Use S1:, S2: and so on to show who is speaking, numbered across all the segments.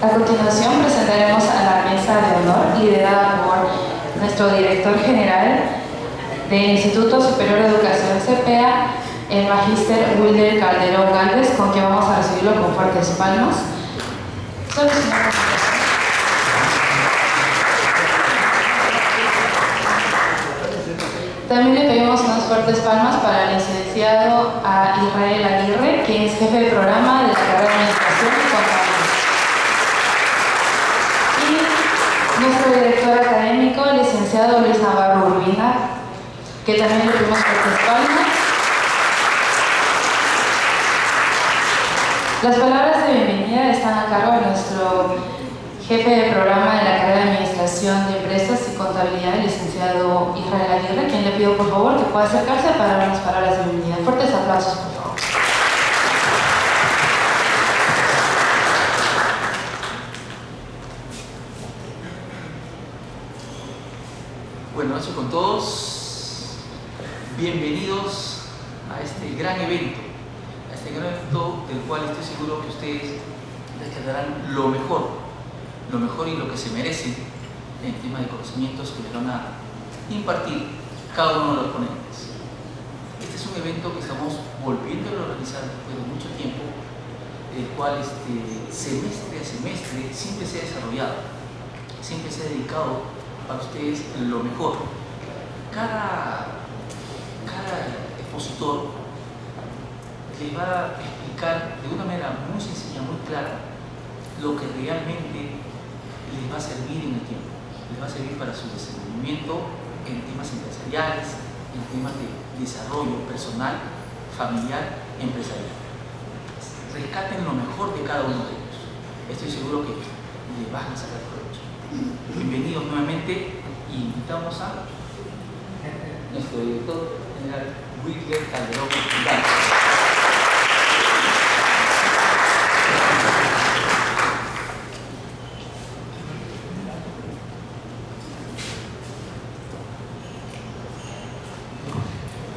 S1: A continuación presentaremos a la mesa de honor liderada por nuestro director general del Instituto Superior de Educación CPEA, el Magíster Wilder Calderón Gálvez, con quien vamos a recibirlo con fuertes palmas. También le pedimos unas fuertes palmas para el licenciado Israel Aguirre, quien es jefe de programa de la carrera de Administración y Contabilidad. Y nuestro director académico, el licenciado Luis Navarro Urbina, que también le pedimos fuertes palmas. Las palabras de bienvenida están a cargo de nuestro jefe de programa de la carrera de Administración de Empresas y Contabilidad, el licenciado Israel Aguirre, quien le pido por favor que pueda acercarse para dar unas palabras de bienvenida. Fuertes aplausos, por favor.
S2: Buenas noches con todos. Bienvenidos a este gran evento. Del cual estoy seguro que ustedes rescatarán lo mejor y lo que se merecen en tema de conocimientos que les van a impartir cada uno de los ponentes. Este es un evento que estamos volviendo a realizar después de mucho tiempo, el cual semestre a semestre siempre se ha desarrollado, siempre se ha dedicado para ustedes lo mejor. Cada expositor les va a explicar de una manera muy sencilla, muy clara, lo que realmente les va a servir en el tiempo. Les va a servir para su desenvolvimiento en temas empresariales, en temas de desarrollo personal, familiar, empresarial. Rescaten lo mejor de cada uno de ellos. Estoy seguro que les van a sacar provecho. Bienvenidos nuevamente y invitamos a nuestro director general, Wilder Calderón Gálvez.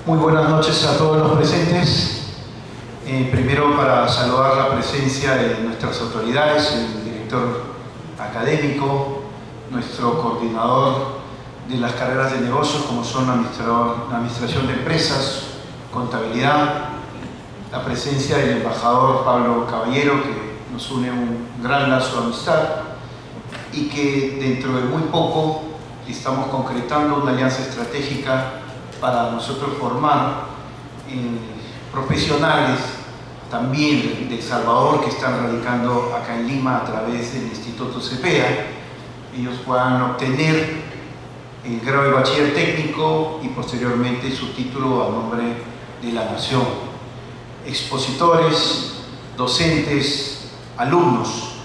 S3: Muy buenas noches a todos los presentes. Primero, para saludar la presencia de nuestras autoridades, el director académico, nuestro coordinador de las carreras de negocios, como son Administración de Empresas, Contabilidad, la presencia del embajador Pablo Caballero, que nos une un gran lazo de amistad y que dentro de muy poco estamos concretando una alianza estratégica para nosotros formar profesionales también de El Salvador que están radicando acá en Lima a través del Instituto CPEA. Ellos puedan obtener el grado de bachiller técnico y posteriormente su título a nombre de la nación. Expositores, docentes, alumnos.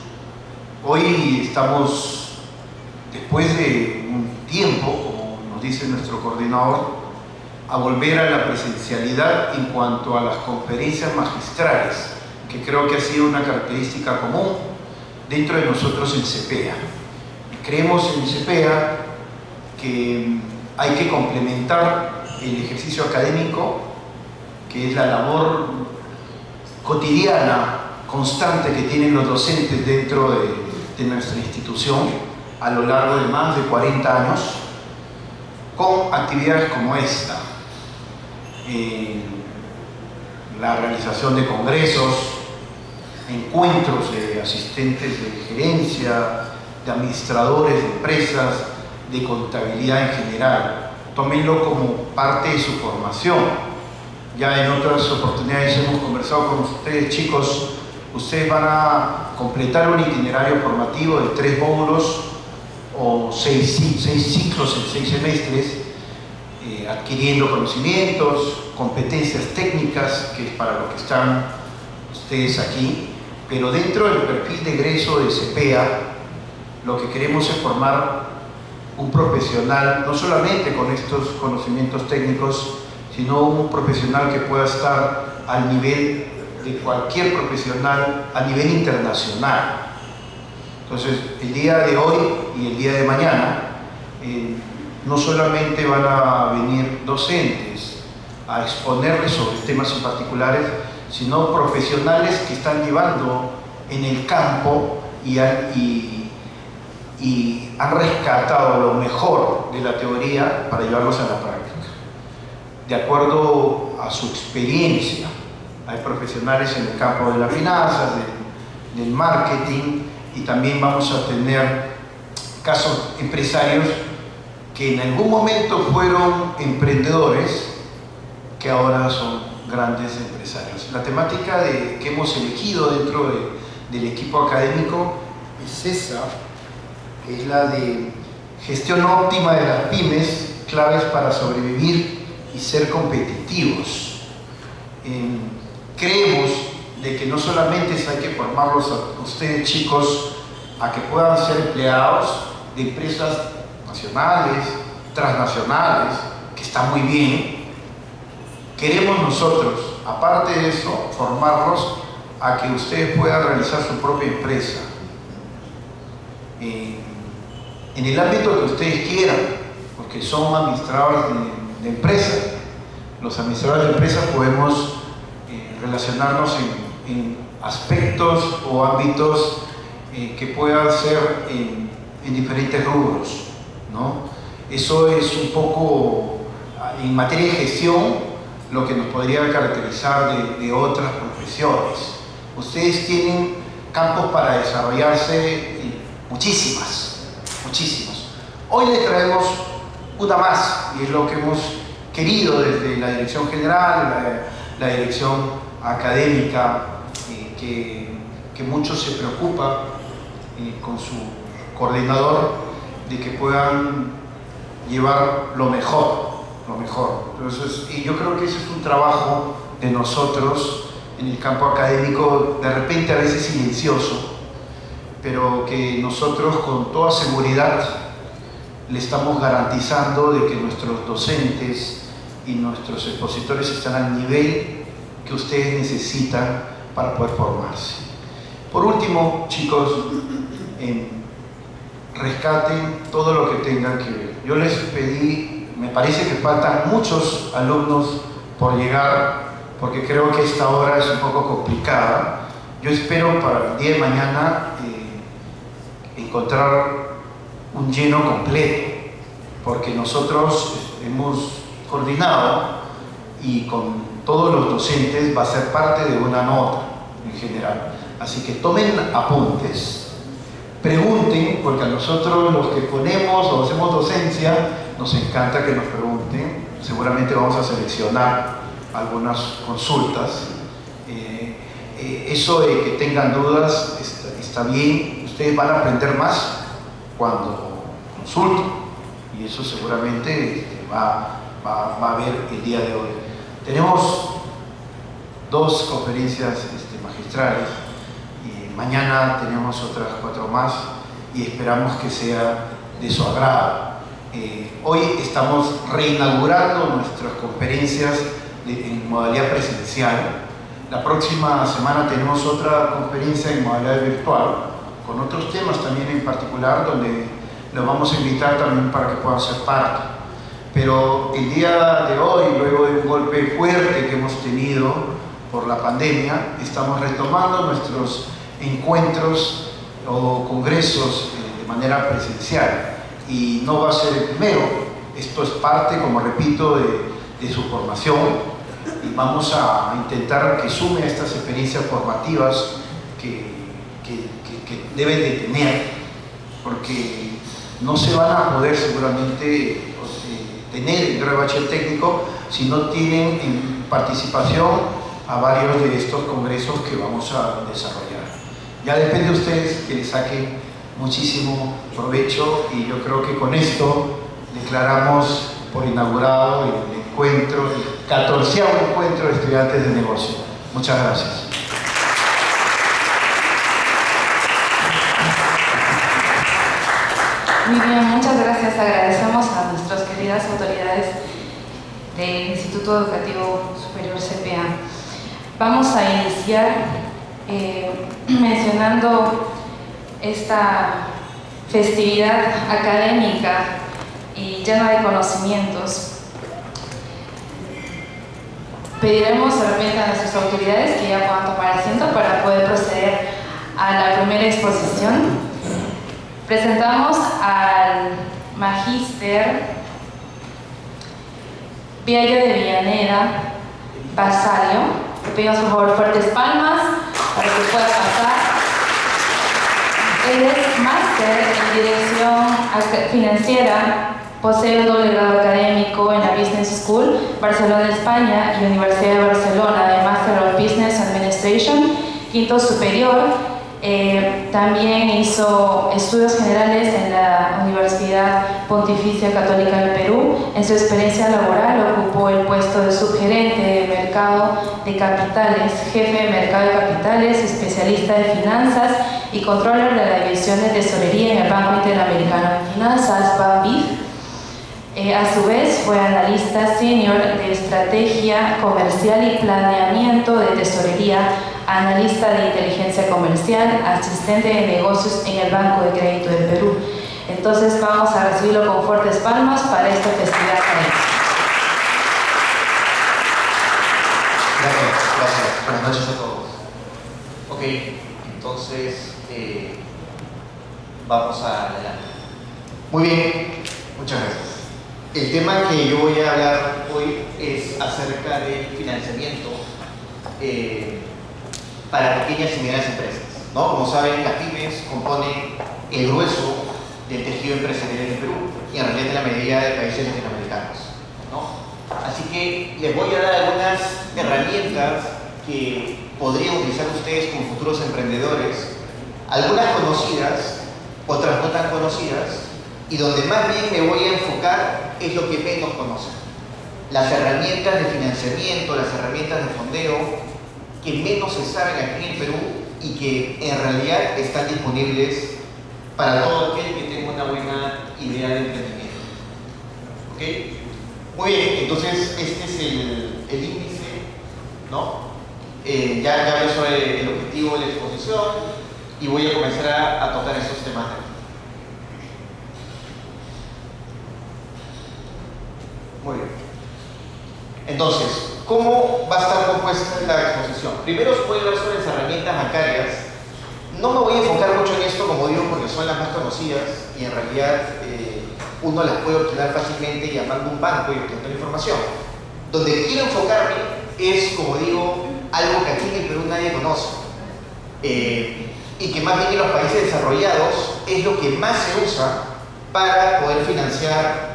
S3: Hoy estamos, después de un tiempo, como nos dice nuestro coordinador, a volver a la presencialidad en cuanto a las conferencias magistrales, que creo que ha sido una característica común dentro de nosotros en CPEA. Creemos en CPEA que hay que complementar el ejercicio académico, que es la labor cotidiana, constante que tienen los docentes dentro de nuestra institución a lo largo de más de 40 años, con actividades como esta. La realización de congresos, encuentros de asistentes de gerencia, de administradores de empresas, de contabilidad en general. Tómenlo como parte de su formación. Ya en otras oportunidades hemos conversado con ustedes, chicos. Ustedes van a completar un itinerario formativo de 3 módulos o 6 ciclos en 6 semestres, adquiriendo conocimientos, competencias técnicas, que es para lo que están ustedes aquí, pero dentro del perfil de egreso de CPEA, lo que queremos es formar un profesional, no solamente con estos conocimientos técnicos, sino un profesional que pueda estar al nivel de cualquier profesional a nivel internacional. Entonces, el día de hoy y el día de mañana, no solamente van a venir docentes a exponerles sobre temas en particulares, sino profesionales que están llevando en el campo y han rescatado lo mejor de la teoría para llevarlos a la práctica, de acuerdo a su experiencia. Hay profesionales en el campo de las finanzas, del marketing, y también vamos a tener casos empresarios que en algún momento fueron emprendedores que ahora son grandes empresarios. La temática que hemos elegido dentro del equipo académico es esa, es la de gestión óptima de las pymes, claves para sobrevivir y ser competitivos. Creemos de que no solamente hay que formarlos a ustedes, chicos, a que puedan ser empleados de empresas nacionales, transnacionales, que está muy bien. Queremos nosotros, aparte de eso, formarlos a que ustedes puedan realizar su propia empresa en el ámbito que ustedes quieran, porque son administradores de empresas. Los administradores de empresas podemos relacionarnos en aspectos o ámbitos que puedan ser en diferentes rubros, ¿no? Eso es un poco, en materia de gestión, lo que nos podría caracterizar de otras profesiones. Ustedes tienen campos para desarrollarse, muchísimas. Hoy les traemos una más, y es lo que hemos querido desde la dirección general, la dirección académica, que mucho se preocupa con su coordinador de que puedan llevar lo mejor. Entonces, y yo creo que ese es un trabajo de nosotros en el campo académico, de repente a veces silencioso, pero que nosotros con toda seguridad le estamos garantizando de que nuestros docentes y nuestros expositores están al nivel que ustedes necesitan para poder formarse. Por último, chicos, rescaten todo lo que tengan que ver. Yo les pedí, me parece que faltan muchos alumnos por llegar, porque creo que esta hora es un poco complicada. Yo espero para el día de mañana encontrar un lleno completo, porque nosotros hemos coordinado y con todos los docentes va a ser parte de una nota en general. Así que tomen apuntes, pregunten, porque a nosotros los que ponemos o hacemos docencia nos encanta que nos pregunten. Seguramente vamos a seleccionar algunas consultas. Eso de que tengan dudas está bien. Ustedes van a aprender más cuando consulten, y eso seguramente va a haber el día de hoy. Tenemos 2 conferencias magistrales, y mañana tenemos otras 4 más, y esperamos que sea de su agrado. Hoy estamos reinaugurando nuestras conferencias en modalidad presencial. La próxima semana tenemos otra conferencia en modalidad virtual, con otros temas también en particular, donde los vamos a invitar también para que puedan ser parte. Pero el día de hoy, luego de un golpe fuerte que hemos tenido por la pandemia, estamos retomando nuestros encuentros o congresos de manera presencial, y no va a ser el primero. Esto es parte, como repito, de su formación, y vamos a intentar que sume a estas experiencias formativas que deben de tener, porque no se van a poder seguramente tener el grado de bachiller técnico si no tienen en participación a varios de estos congresos que vamos a desarrollar. Ya depende de ustedes que les saquen muchísimo provecho, y yo creo que con esto declaramos por inaugurado el encuentro, el 14º encuentro de estudiantes de negocio. Muchas gracias.
S1: Muy bien, muchas gracias. Agradecemos a nuestras queridas autoridades del Instituto Educativo Superior CPA. Vamos a iniciar mencionando esta festividad académica y llena de conocimientos. Pediremos de repente a nuestras autoridades que ya puedan tomar asiento para poder proceder a la primera exposición. Presentamos al Magíster Viallo de Villaneda Basalio. Le pedimos por favor fuertes palmas para que pueda pasar. Él es máster en Dirección Financiera, posee un doble grado académico en la Business School, Barcelona, España, y Universidad de Barcelona, de Master of Business Administration, quinto superior. También hizo estudios generales en la Universidad Pontificia Católica del Perú. En su experiencia laboral ocupó el puesto de subgerente de mercado de capitales, jefe de mercado de capitales, especialista de finanzas y controller de la división de tesorería en el Banco Interamericano de Finanzas, BANBIF. A su vez fue analista senior de estrategia comercial y planeamiento de tesorería, analista de inteligencia comercial, asistente de negocios en el Banco de Crédito del Perú. Entonces vamos a recibirlo con fuertes palmas para esta festividad académica.
S4: Gracias. Buenas noches a todos. Ok, entonces vamos adelante. Muy bien, muchas gracias. El tema que yo voy a hablar hoy es acerca del financiamiento para pequeñas y medianas empresas, ¿no? Como saben, las pymes componen el grueso del tejido empresarial en Perú y en realidad en la mayoría de países latinoamericanos, ¿no? Así que les voy a dar algunas herramientas que podrían utilizar ustedes como futuros emprendedores, algunas conocidas, otras no tan conocidas, y donde más bien me voy a enfocar es lo que menos conocen. Las herramientas de financiamiento, las herramientas de fondeo que menos se saben aquí en Perú y que en realidad están disponibles para todo aquel que tenga una buena idea de emprendimiento. ¿Ok? Muy bien, entonces este es el índice, ¿no? Ya hablé sobre el objetivo de la exposición y voy a comenzar a tocar esos temas. Muy bien. Entonces, ¿cómo va a estar compuesta la exposición? Primero os voy a hablar sobre las herramientas bancarias. No me voy a enfocar mucho en esto, como digo, porque son las más conocidas y en realidad uno las puede obtener fácilmente llamando a un banco y obteniendo la información. Donde quiero enfocarme es, como digo, algo que aquí en el Perú nadie conoce y que más bien en los países desarrollados es lo que más se usa para poder financiar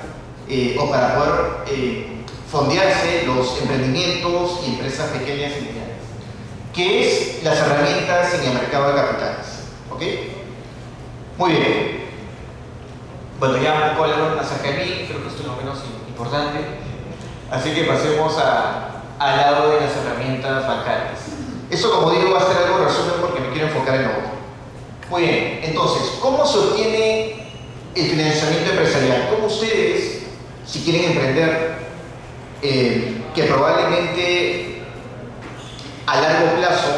S4: o para poder fondearse los emprendimientos y empresas pequeñas y medianas, que es las herramientas en el mercado de capitales. ¿Ok? Muy bien. Bueno, ya un poco hablaron acerca de mí, creo que esto es lo menos importante. Así que pasemos al lado de las herramientas bancarias. Eso, como digo, va a ser algo resumen porque me quiero enfocar en lo otro. Muy bien, entonces, ¿cómo se obtiene el financiamiento empresarial? ¿Cómo ustedes, si quieren emprender, que probablemente a largo plazo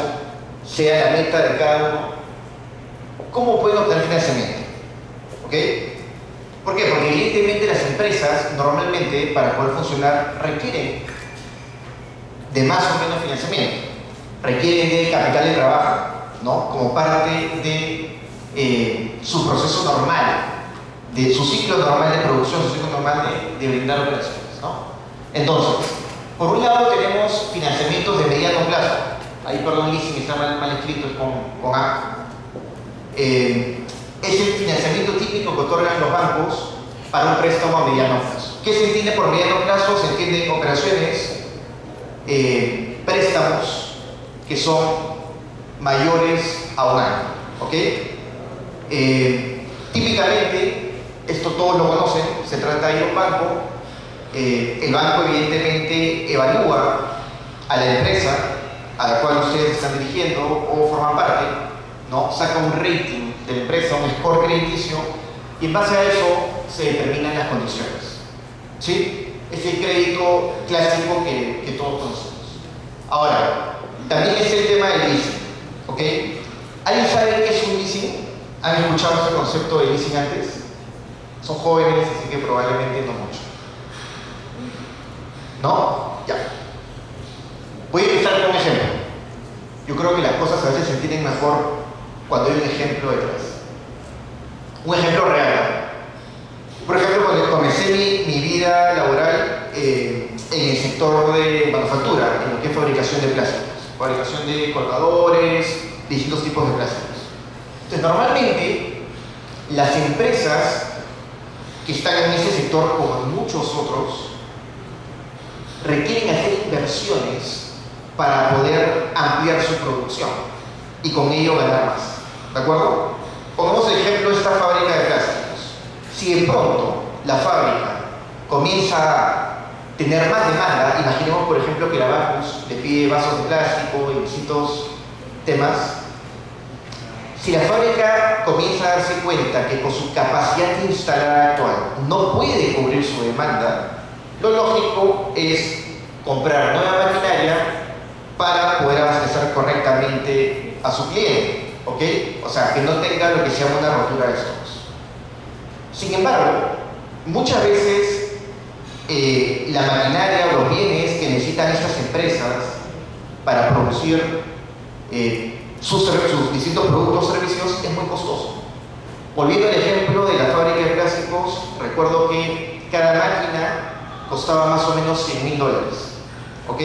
S4: sea la meta de cada uno, cómo pueden obtener financiamiento? ¿Ok? ¿Por qué? Porque evidentemente las empresas normalmente para poder funcionar requieren de más o menos financiamiento, requieren de capital de trabajo, ¿no? Como parte de su proceso normal, de su ciclo normal de producción, su ciclo normal de brindar operaciones, ¿no? Entonces, por un lado tenemos financiamientos de mediano plazo. Ahí, perdón, leasing está mal escrito, es con A. Es el financiamiento típico que otorgan los bancos para un préstamo a mediano plazo. ¿Qué se entiende por mediano plazo? Se entienden operaciones, préstamos que son mayores a un año. ¿Ok? Típicamente, esto todos lo conocen, se trata de ir a un banco. El banco evidentemente evalúa a la empresa a la cual ustedes están dirigiendo o forman parte, ¿no? Saca un rating de la empresa, un score crediticio, y en base a eso se determinan las condiciones. ¿Sí? Es el crédito clásico que todos conocemos. Ahora, también es el tema del leasing. ¿Ok? ¿Alguien sabe qué es un leasing? ¿Han escuchado este concepto de leasing antes? Son jóvenes, así que probablemente no mucho. ¿No? Ya. Voy a empezar con un ejemplo. Yo creo que las cosas a veces se entienden mejor cuando hay un ejemplo detrás. Un ejemplo real. Por ejemplo, cuando comencé mi vida laboral en el sector de manufactura, en lo que es fabricación de plásticos, fabricación de colgadores, distintos tipos de plásticos. Entonces, normalmente, las empresas que están en ese sector, como en muchos otros, requieren hacer inversiones para poder ampliar su producción y con ello ganar más. ¿De acuerdo? Pongamos el ejemplo de esta fábrica de plásticos. Si de pronto la fábrica comienza a tener más demanda, imaginemos por ejemplo que la Bacus le pide vasos de plástico y distintos temas. Si la fábrica comienza a darse cuenta que con su capacidad instalada actual no puede cubrir su demanda, lo lógico es comprar nueva maquinaria para poder abastecer correctamente a su cliente, ¿ok? O sea, que no tenga lo que se llama una rotura de stocks. Sin embargo, muchas veces la maquinaria o los bienes que necesitan estas empresas para producir sus distintos productos o servicios es muy costoso. Volviendo al ejemplo de la fábrica de plásticos, recuerdo que cada máquina costaba más o menos $100.000, ¿ok?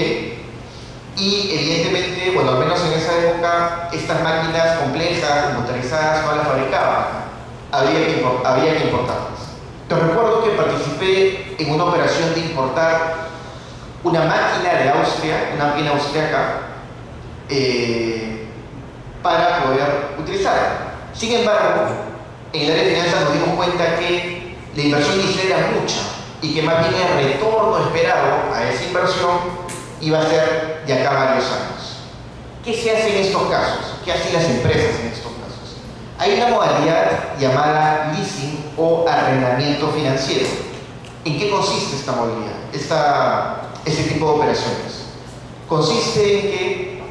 S4: Y evidentemente, bueno, al menos en esa época, estas máquinas complejas, motorizadas, no las fabricaban, había que importarlas. Te recuerdo que participé en una operación de importar una máquina de Austria, una máquina austriaca, para poder utilizarla. Sin embargo, en el área de finanzas nos dimos cuenta que la inversión inicial era mucha y que más bien el retorno esperado a esa inversión iba a ser de acá a varios años. ¿Qué se hace en estos casos? ¿Qué hacen las empresas en estos casos? Hay una modalidad llamada leasing o arrendamiento financiero. ¿En qué consiste esta modalidad? Este tipo de operaciones. Consiste en que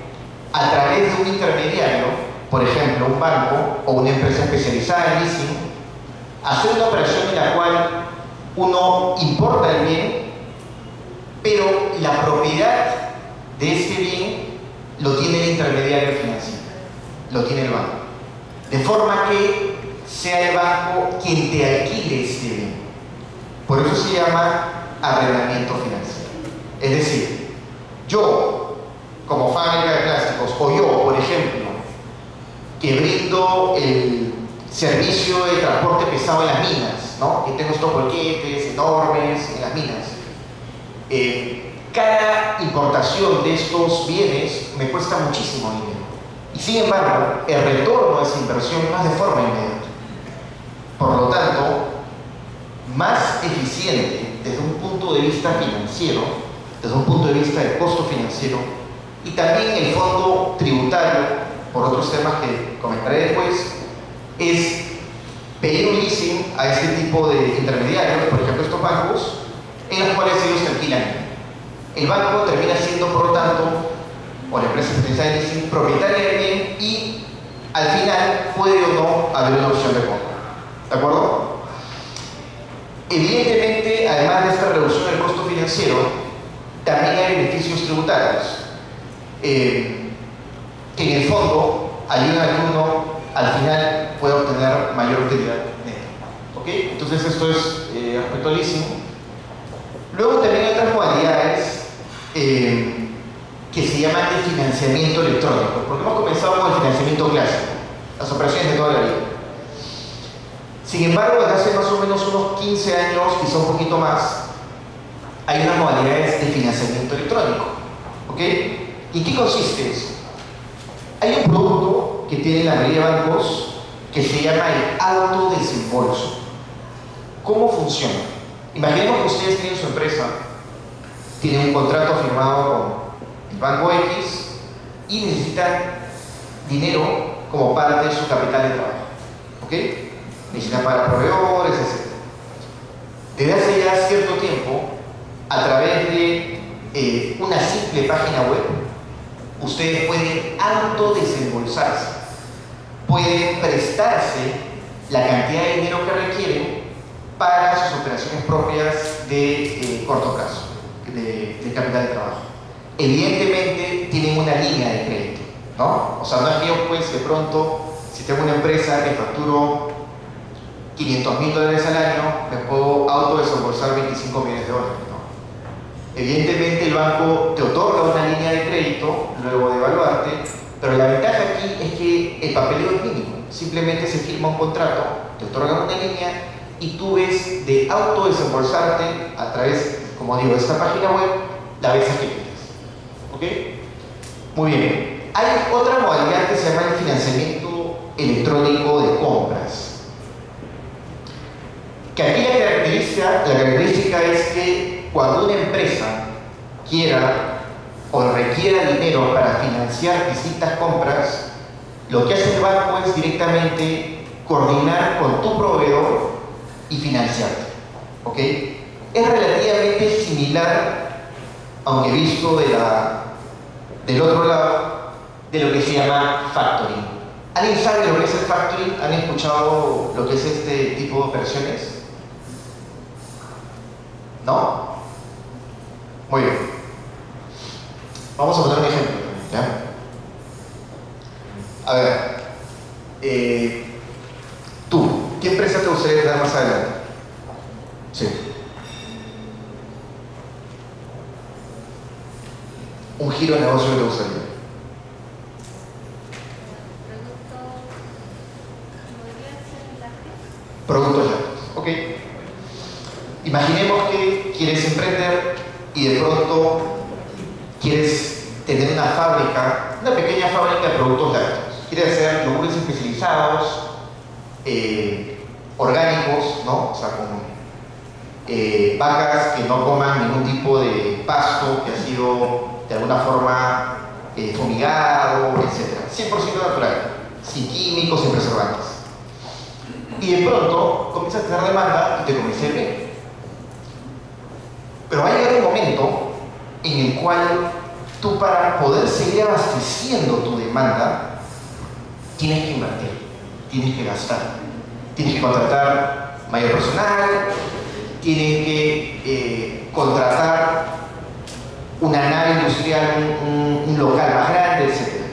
S4: a través de un intermediario, por ejemplo un banco o una empresa especializada en leasing, hacer una operación en la cual uno importa el bien, pero la propiedad de este bien lo tiene el intermediario financiero, lo tiene el banco. De forma que sea el banco quien te alquile este bien. Por eso se llama arrendamiento financiero. Es decir, yo, como fábrica de plásticos, o yo, por ejemplo, que brindo el servicio de transporte pesado en las minas, ¿no? Que tengo estos boquetes enormes en las minas. Cada importación de estos bienes me cuesta muchísimo dinero. Y sin embargo, el retorno de esa inversión no es de forma inmediata. Por lo tanto, más eficiente desde un punto de vista financiero, desde un punto de vista de costo financiero, y también el fondo tributario, por otros temas que comentaré después, es pedir un leasing a este tipo de intermediarios, por ejemplo estos bancos, en los cuales ellos te alquilan. El banco termina siendo, por lo tanto, o la empresa especializada de leasing, propietaria del bien y al final puede o no haber una opción de compra. ¿De acuerdo? Evidentemente, además de esta reducción del costo financiero, también hay beneficios tributarios que en el fondo ayudan a que uno al final pueda obtener mayor utilidad neta. ¿Ok? Entonces esto es respecto al leasing. Luego también hay otras modalidades que se llaman de financiamiento electrónico, porque hemos comenzado con el financiamiento clásico, las operaciones de toda la vida. Sin embargo, desde hace más o menos unos 15 años, quizá un poquito más, hay unas modalidades de financiamiento electrónico. ¿Ok? ¿Y en qué consiste eso? Hay un producto que tiene la mayoría de bancos que se llama el autodesembolso. ¿Cómo funciona? Imaginemos que ustedes tienen su empresa, tienen un contrato firmado con el banco X y necesitan dinero como parte de su capital de trabajo. ¿Ok? Necesitan para proveedores, etc. Desde hace ya cierto tiempo, a través de una simple página web, ustedes pueden autodesembolsarse, pueden prestarse la cantidad de dinero que requieren para sus operaciones propias de corto plazo, de capital de trabajo. Evidentemente tienen una línea de crédito, ¿no? O sea, no es que yo pues de pronto si tengo una empresa que facturo $500.000 al año, me puedo autodesembolsar $25 millones, ¿no? Evidentemente el banco te otorga una línea de crédito luego de evaluarte, pero la ventaja aquí es que el papeleo es mínimo. Simplemente se firma un contrato, te otorgan una línea y tú ves de autodesembolsarte a través, como digo, de esta página web, las veces que quieras. ¿Ok? Muy bien. Hay otra modalidad que se llama el financiamiento electrónico de compras. Que aquí la característica es que cuando una empresa quiera o requiera dinero para financiar distintas compras, lo que hace el banco es directamente coordinar con tu proveedor y financiarte. ¿Ok? Es relativamente similar, aunque visto del otro lado, de lo que se llama factoring. ¿Alguien sabe lo que es el factoring? ¿Han escuchado lo que es este tipo de operaciones? ¿No? Muy bien. Vamos a poner un ejemplo, ¿ya? A ver, tú, ¿qué empresa te gustaría tener más adelante? Sí. Un giro de negocio que te gustaría. Productos lácteos. Ok. Imaginemos que quieres emprender y de pronto quieres tener una fábrica, una pequeña fábrica de productos lácteos. Quieres hacer yogures especializados, orgánicos, ¿no? O sea, con vacas que no coman ningún tipo de pasto que ha sido de alguna forma fumigado, etc. 100% natural, sin químicos, sin preservantes. Y de pronto comienzas a tener demanda y te comienza a ir bien. Pero va a llegar un momento en el cual tú, para poder seguir abasteciendo tu demanda, tienes que invertir, tienes que gastar, tienes que contratar mayor personal, tienes que contratar una nave industrial, un local más grande, etc.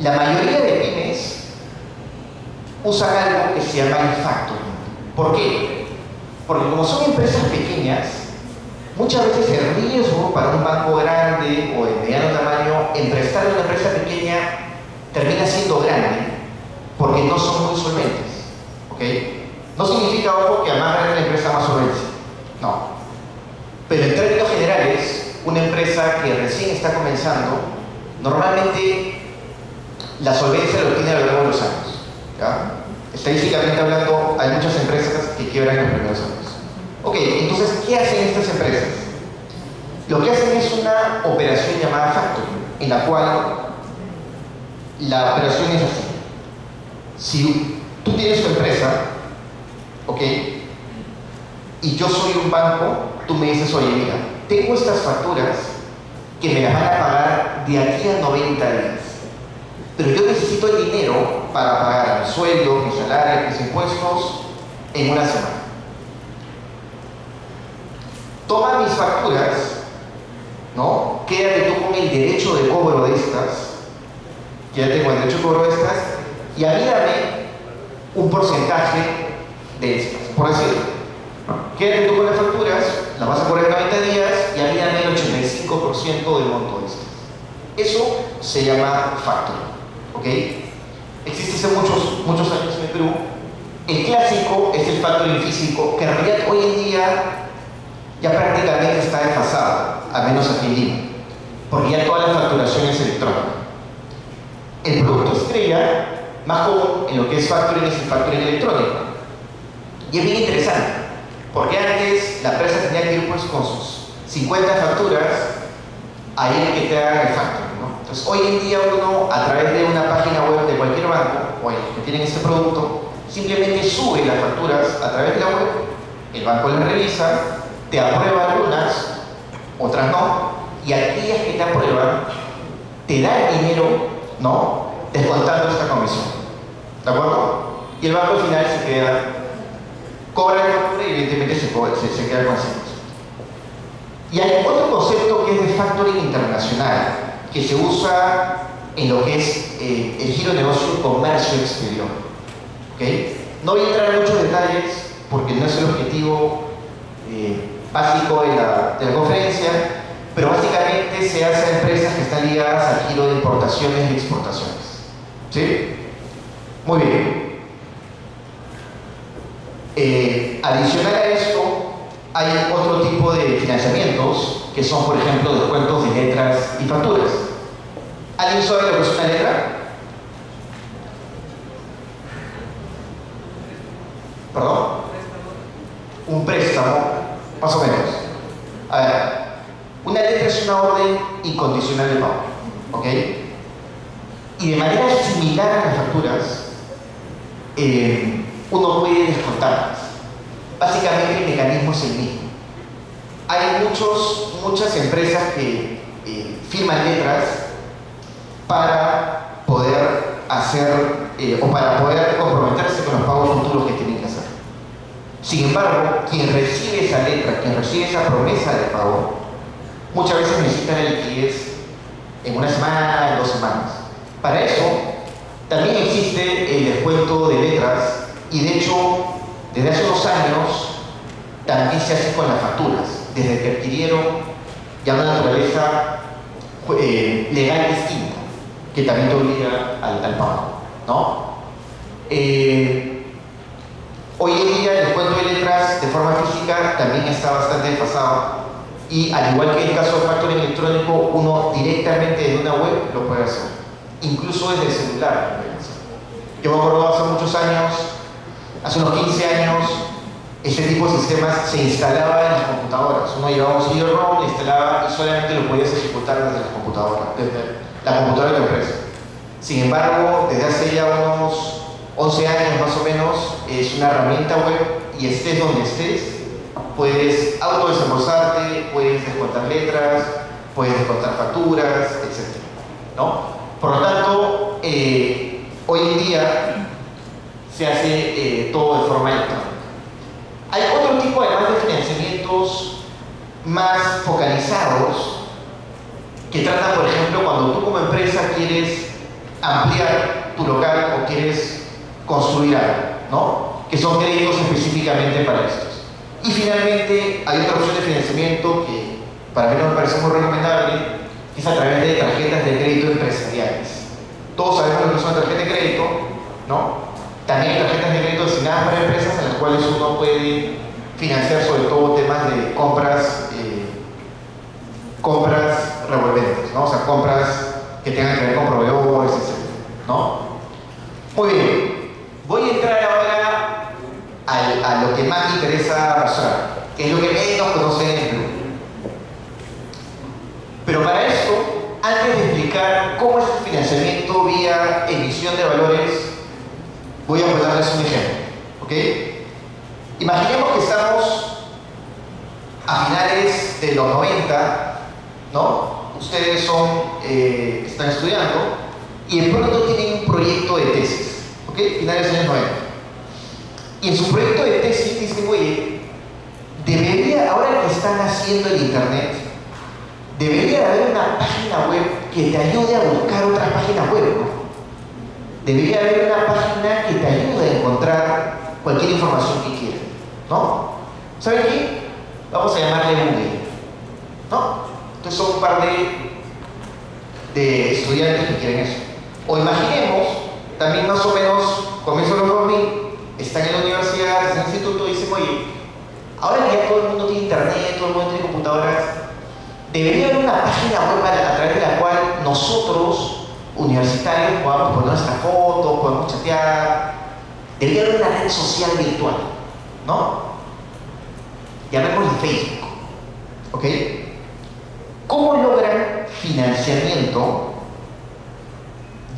S4: La mayoría de pymes usan algo que se llama el factoring. ¿Por qué? Porque como son empresas pequeñas, muchas veces el riesgo para un banco grande o de mediano tamaño en prestar a una empresa pequeña termina siendo grande porque no son muy solventes. ¿Ok? No significa, ojo, que a más grande la empresa más solvencia. No. Pero en términos generales, una empresa que recién está comenzando, normalmente la solvencia lo obtiene a lo largo de los años. ¿Ya? Estadísticamente hablando, hay muchas empresas que quiebran en los primeros años. Ok, entonces, ¿qué hacen estas empresas? Lo que hacen es una operación llamada factoring, en la cual la operación es así. Si tú tienes tu empresa, ok, y yo soy un banco, tú me dices, oye, mira, tengo estas facturas que me las van a pagar de aquí a 90 días, pero yo necesito el dinero para pagar mi sueldo, mi salario, mis impuestos en una semana. Toma mis facturas, ¿no? Quédate tú con el derecho de cobro de estas, ya tengo el derecho de cobro de estas, y a mí dame un porcentaje de estas, por decirlo. Quédate tú con las facturas, las vas a cobrar en 90 días, y a mí dame el 85% del monto de estas. Eso se llama factoring, ¿ok? Existe hace muchos años en el Perú. El clásico es el factoring físico, que en realidad hoy en día ya prácticamente está desfasado, al menos aquí en Lima, porque ya toda la facturación es electrónica. El producto estrella más común en lo que es factoring es el factoring electrónico. Y es bien interesante, porque antes la empresa tenía que ir pues con sus 50 facturas ahí el que te haga el factoring, ¿no? Entonces hoy en día uno, a través de una página web de cualquier banco o el que tienen este producto, simplemente sube las facturas a través de la web, el banco las revisa, te aprueba algunas, otras no, y aquellas que te aprueban te da el dinero, ¿no? Descontando esta comisión. ¿De acuerdo? Y el banco al final se queda, cobra la factura y evidentemente se queda con 100%. Y hay otro concepto que es de factoring internacional, que se usa en lo que es el giro de negocio y comercio exterior. ¿Okay? No voy a entrar en muchos detalles porque no es el objetivo básico de la conferencia, pero básicamente se hace a empresas que están ligadas al giro de importaciones y exportaciones. ¿Sí? Muy bien. Adicional a esto, hay otro tipo de financiamientos que son, por ejemplo, descuentos de letras y facturas. ¿Alguien sabe lo que es una letra? ¿Perdón? Un préstamo, más o menos. A ver, una letra es una orden incondicional de pago, ¿ok? Y de manera similar a las facturas, uno puede descontarlas. Básicamente el mecanismo es el mismo. Hay muchas empresas que firman letras para poder hacer o para poder comprometerse con los pagos futuros que tienen que hacer. Sin embargo, quien recibe esa letra, quien recibe esa promesa de pago, muchas veces necesita la liquidez en una semana, en 2 semanas. Para eso, también existe el descuento de letras y de hecho, desde hace unos años, también se hace con las facturas, desde que adquirieron ya una naturaleza legal distinta, que también te obliga al pago, ¿no? Hoy en día el descuento de letras de forma física también está bastante desfasado y al igual que en el caso del factor electrónico, uno directamente desde una web lo puede hacer, incluso desde el celular. Yo me acuerdo hace muchos años, hace unos 15 años, este tipo de sistemas se instalaba en las computadoras. Uno llevaba un CD-ROM, lo instalaba y solamente lo podías ejecutar desde la computadora de tu empresa. Sin embargo, desde hace ya unos 11 años más o menos, es una herramienta web y estés donde estés, puedes autodesembolsarte, puedes descontar letras, puedes descontar facturas, etc. ¿No? Por lo tanto, hoy en día se hace todo de forma electrónica. Hay otro tipo además de financiamientos más focalizados que tratan, por ejemplo, cuando tú como empresa quieres ampliar tu local o quieres construir algo, ¿no? Que son créditos específicamente para estos. Y finalmente hay otra opción de financiamiento que para mí no me parece muy recomendable, que es a través de tarjetas de crédito empresariales. Todos sabemos lo que es una tarjeta de crédito, ¿no? También hay tarjetas de crédito destinadas para empresas en las cuales uno puede financiar sobre todo temas de compras revolventes, ¿no? O sea, compras que tengan que ver con proveedores, etc. ¿No? Muy bien. Voy a entrar ahora a lo que más me interesa mostrar, que es lo que menos conocen en el Perú. Pero para esto, antes de explicar cómo es el financiamiento vía emisión de valores, voy a ponerles un ejemplo, ¿ok? Imaginemos que estamos a finales de los 90, ¿no? Ustedes están estudiando y de pronto tienen un proyecto de tesis, ¿ok? Finales de los años 90. Y en su proyecto de tesis dicen, oye, ahora que están haciendo el internet, debería haber una página web que te ayude a buscar otras páginas web, ¿no? Debería haber una página que te ayude a encontrar cualquier información que quieras, ¿no? ¿Saben qué? Vamos a llamarle Google, ¿no? Entonces son un par de estudiantes que quieren eso. O imaginemos, también más o menos, comienzo los 2000, están en la universidad, en el instituto, y dicen, oye, ahora que ya todo el mundo tiene internet, todo el mundo tiene computadoras, debería haber una página web a través de la cual nosotros, universitarios, podamos poner nuestra foto, podemos chatear. Debería haber una red social virtual, ¿no? Llamémosle Facebook, ¿ok? ¿Cómo logran financiamiento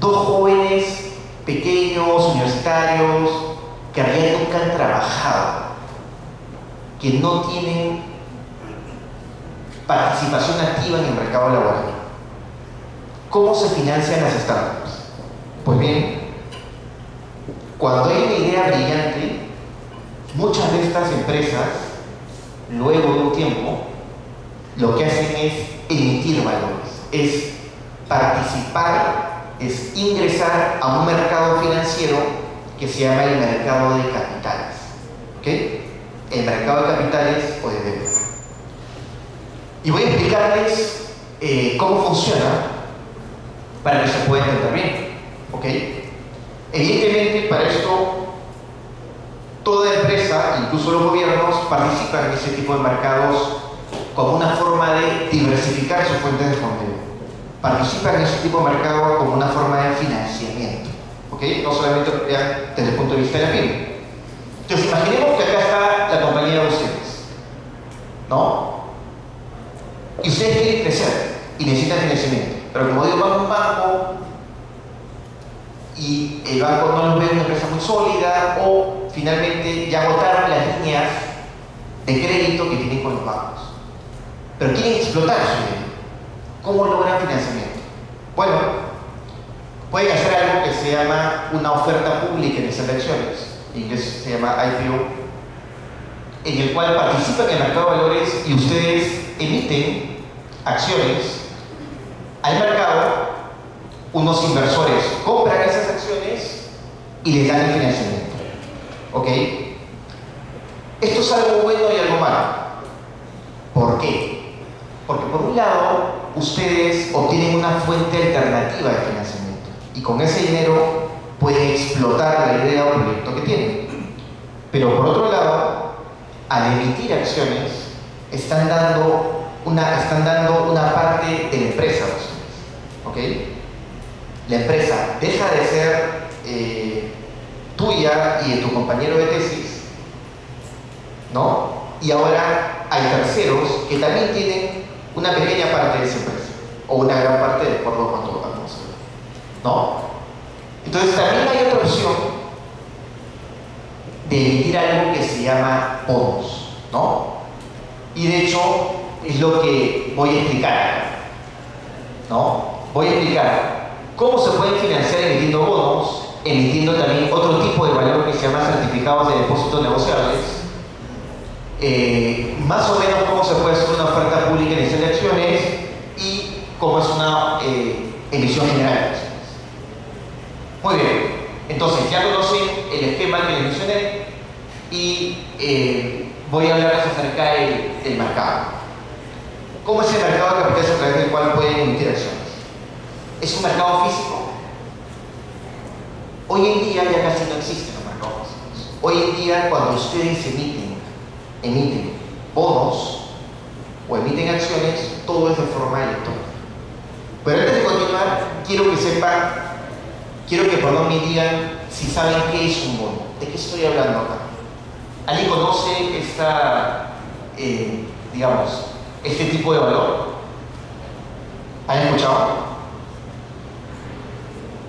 S4: dos jóvenes pequeños, universitarios, que en realidad nunca han trabajado, que no tienen participación activa en el mercado laboral? ¿Cómo se financian las startups? Pues bien, cuando hay una idea brillante, muchas de estas empresas, luego de un tiempo, lo que hacen es emitir valores, es participar es ingresar a un mercado financiero que se llama el mercado de capitales. ¿Ok? El mercado de capitales o de deuda. Y voy a explicarles cómo funciona para que se pueda entender bien. ¿Ok? Evidentemente, para esto, toda empresa, incluso los gobiernos, participan en ese tipo de mercados como una forma de diversificar sus fuentes de fondeo. Participan en ese tipo de mercado como una forma de financiamiento. ¿Ok? No solamente desde el punto de vista de la pyme. Entonces, imaginemos que acá está la compañía de ustedes, ¿no? Y ustedes quieren crecer y necesitan financiamiento. Pero como digo, van a un banco y el banco no los ve una empresa muy sólida o finalmente ya agotaron las líneas de crédito que tienen con los bancos. Pero quieren explotar su dinero. ¿Cómo logran financiamiento? Bueno, pueden hacer algo que se llama una oferta pública en esas acciones. En inglés se llama IPO, en el cual participan en el mercado de valores y ustedes emiten acciones al mercado. Unos inversores compran esas acciones y les dan el financiamiento. ¿Ok? Esto es algo bueno y algo malo. ¿Por qué? Porque por un lado, ustedes obtienen una fuente alternativa de financiamiento y con ese dinero pueden explotar la idea o proyecto que tienen. Pero por otro lado, al emitir acciones, están dando una parte de la empresa a ustedes. ¿Ok? La empresa deja de ser tuya y de tu compañero de tesis, ¿no? Y ahora hay terceros que también tienen una pequeña parte de esa empresa, o una gran parte de acuerdo a cuánto vamos a ver, ¿no? Entonces también hay otra opción de emitir algo que se llama bonos, ¿no? Y de hecho es lo que voy a explicar, ¿no? Voy a explicar cómo se pueden financiar emitiendo bonos, emitiendo también otro tipo de valor que se llama certificados de depósitos negociables, más o menos cómo se puede hacer una oferta pública inicial de acciones y cómo es una emisión general de acciones. Muy bien, entonces ya conocen el esquema que les mencioné y voy a hablarles acerca del mercado. ¿Cómo es el mercado de capitales a través del cual pueden emitir acciones? ¿Es un mercado físico? Hoy en día ya casi no existen los mercados físicos. Hoy en día, cuando ustedes emiten bonos o emiten acciones, todo es de forma electrónica. Pero antes de continuar, quiero que me digan si saben qué es un bono. ¿De qué estoy hablando acá? ¿Alguien conoce este tipo de valor? ¿Han escuchado?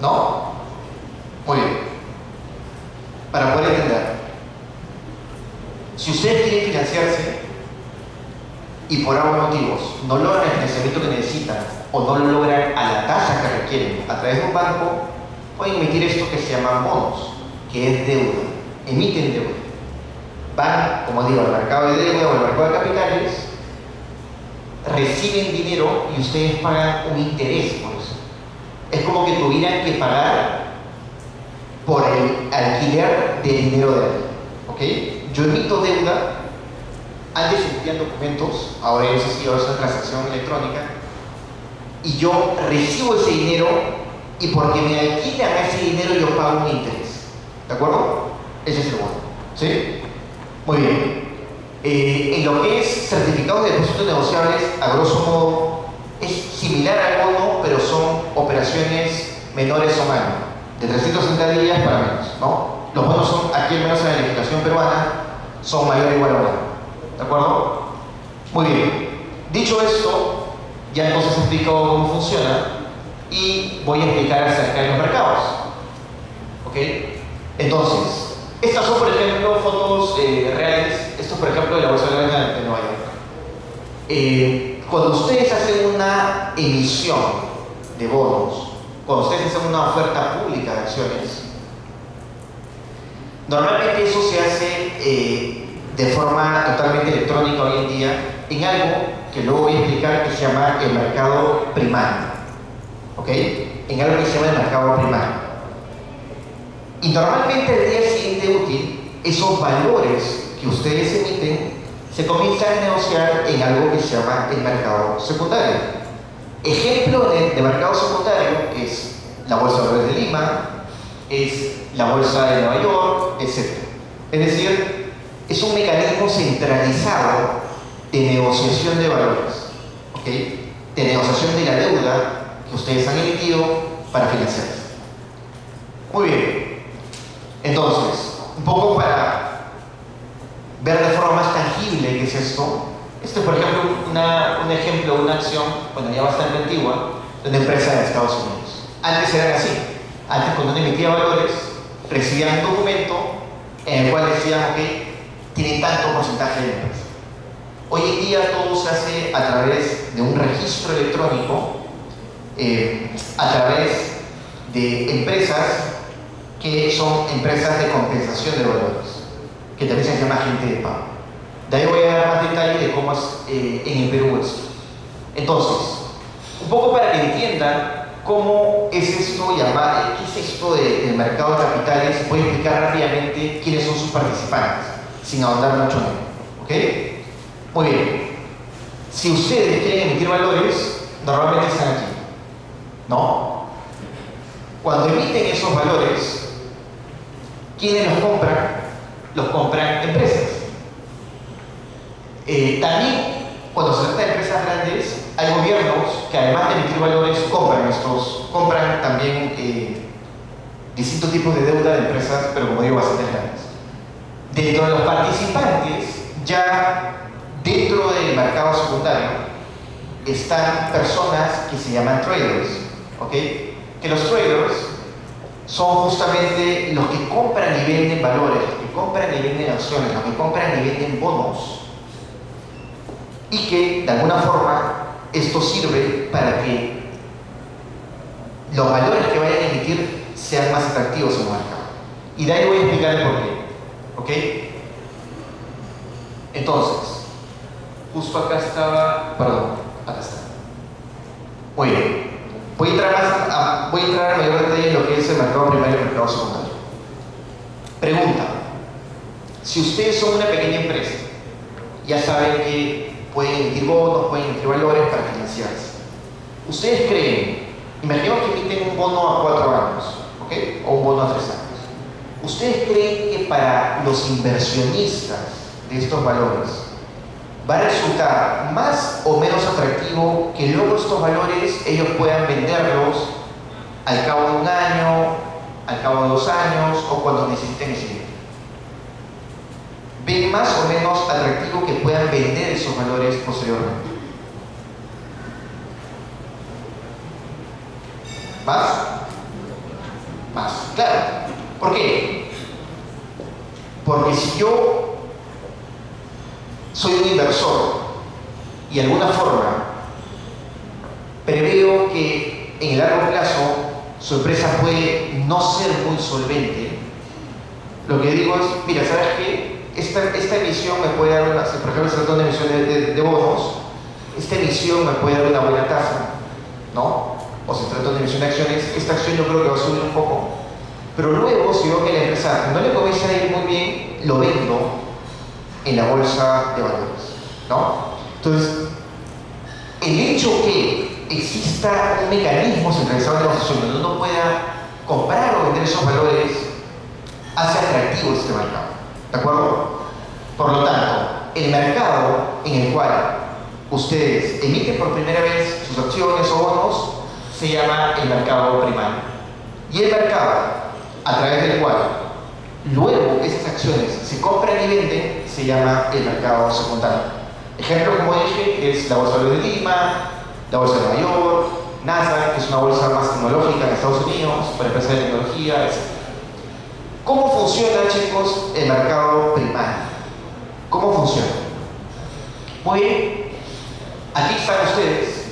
S4: ¿No? Muy bien. Para poder entender, si ustedes quieren financiarse y por algunos motivos no logran el financiamiento que necesitan o no lo logran a la tasa que requieren a través de un banco, pueden emitir esto que se llaman bonos, que es deuda. Emiten deuda. Van, como digo, al mercado de deuda o al mercado de capitales, reciben dinero y ustedes pagan un interés por eso. Es como que tuvieran que pagar por el alquiler de dinero de alguien. ¿Ok? Yo emito deuda, antes emitían documentos, ahora yo sé si ahora es una transacción electrónica, y yo recibo ese dinero y porque me alquilan a ese dinero yo pago un interés. ¿De acuerdo? Ese es el bono. ¿Sí? Muy bien. En lo que es certificados de depósitos negociables, a grosso modo, es similar al bono, pero son operaciones menores o menos, de 360 días para menos, ¿no? Los bonos son, aquí al menos en la legislación peruana, son mayor o igual a 1. ¿De acuerdo? Muy bien. Dicho esto, ya entonces explico cómo funciona y voy a explicar acerca de los mercados. ¿Ok? Entonces, estas son, por ejemplo, fotos reales. Esto es, por ejemplo, de la Bolsa de Nueva York. Cuando ustedes hacen una emisión de bonos, cuando ustedes hacen una oferta pública de acciones, normalmente eso se hace de forma totalmente electrónica hoy en día en algo que luego voy a explicar que se llama el mercado primario. ¿Ok? en algo que se llama el mercado primario. Y normalmente el día siguiente útil, esos valores que ustedes emiten se comienzan a negociar en algo que se llama el mercado secundario. Ejemplo de mercado secundario es la Bolsa de Valores de Lima, es la Bolsa de Nueva York, etc. Es decir, es un mecanismo centralizado de negociación de valores, ¿ok? De negociación de la deuda que ustedes han emitido para financiarse. Muy bien. Entonces, un poco para ver de forma más tangible qué es esto. Esto es, por ejemplo, un ejemplo, una acción, bueno, ya bastante antigua, de una empresa de Estados Unidos. Antes eran así. Antes, cuando uno emitía valores, recibían un documento en el cual decían, ok, tiene tanto porcentaje de empresa. Hoy en día todo se hace a través de un registro electrónico, a través de empresas que son empresas de compensación de valores, que también se llama agente de pago. De ahí voy a dar más detalles de cómo es en el Perú esto. Entonces, un poco para que entiendan cómo es esto qué es esto del mercado de capitales, voy a explicar rápidamente quiénes son sus participantes, sin ahondar mucho en ello. ¿Ok? Muy bien. Si ustedes quieren emitir valores, normalmente están aquí, ¿no? Cuando emiten esos valores, ¿quiénes los compran? Los compran empresas. También, cuando se trata de empresas grandes, hay gobiernos que además de emitir valores, compran también distintos tipos de deuda de empresas, pero como digo, bastante grandes. Dentro de los participantes, ya dentro del mercado secundario, están personas que se llaman traders, ¿ok? Que los traders son justamente los que compran y venden valores, los que compran y venden acciones, los que compran y venden bonos, y que de alguna forma esto sirve para que los valores que vayan a emitir sean más atractivos en el mercado. Y de ahí voy a explicar el por qué, ¿ok? Entonces, justo acá estaba, perdón, acá está. Muy bien. Voy a entrar a mayor detalle en lo que es el mercado primario y el mercado secundario. Pregunta. Si ustedes son una pequeña empresa, ya saben que pueden emitir bonos, pueden emitir valores para financiarse. ¿Ustedes creen, imaginemos que emiten un bono a 4 años, ¿ok? O un bono a 3 años. ¿Ustedes creen que para los inversionistas de estos valores va a resultar más o menos atractivo que luego estos valores ellos puedan venderlos al cabo de un año, al cabo de 2 años o cuando necesiten ese dinero? ¿Ven más o menos atractivo que puedan vender esos valores posteriormente? ¿Más? Más, claro. ¿Por qué? Porque si yo soy un inversor y de alguna forma preveo que en el largo plazo su empresa puede no ser muy solvente, lo que digo es, mira, ¿sabes qué? Esta emisión me puede dar por ejemplo, se trata de una emisión de bonos, esta emisión me puede dar una buena tasa, ¿no? O se trata de una emisión de acciones, esta acción yo creo que va a subir un poco, pero luego si veo que la empresa no le comienza a ir muy bien, lo vendo en la bolsa de valores, ¿no? Entonces, el hecho que exista un mecanismo centralizado de negociación donde uno pueda comprar o vender esos valores hace atractivo este mercado, ¿de acuerdo? Por lo tanto, el mercado en el cual ustedes emiten por primera vez sus acciones o bonos se llama el mercado primario. Y el mercado a través del cual luego esas acciones se compran y venden se llama el mercado secundario. Ejemplo, como dije, que es la Bolsa de Valores de Lima, la Bolsa de Nueva York, NASA, que es una bolsa más tecnológica en Estados Unidos, para empresas de tecnología, etc. ¿Cómo funciona, chicos, el mercado primario? ¿Cómo funciona? Muy bien, aquí están ustedes,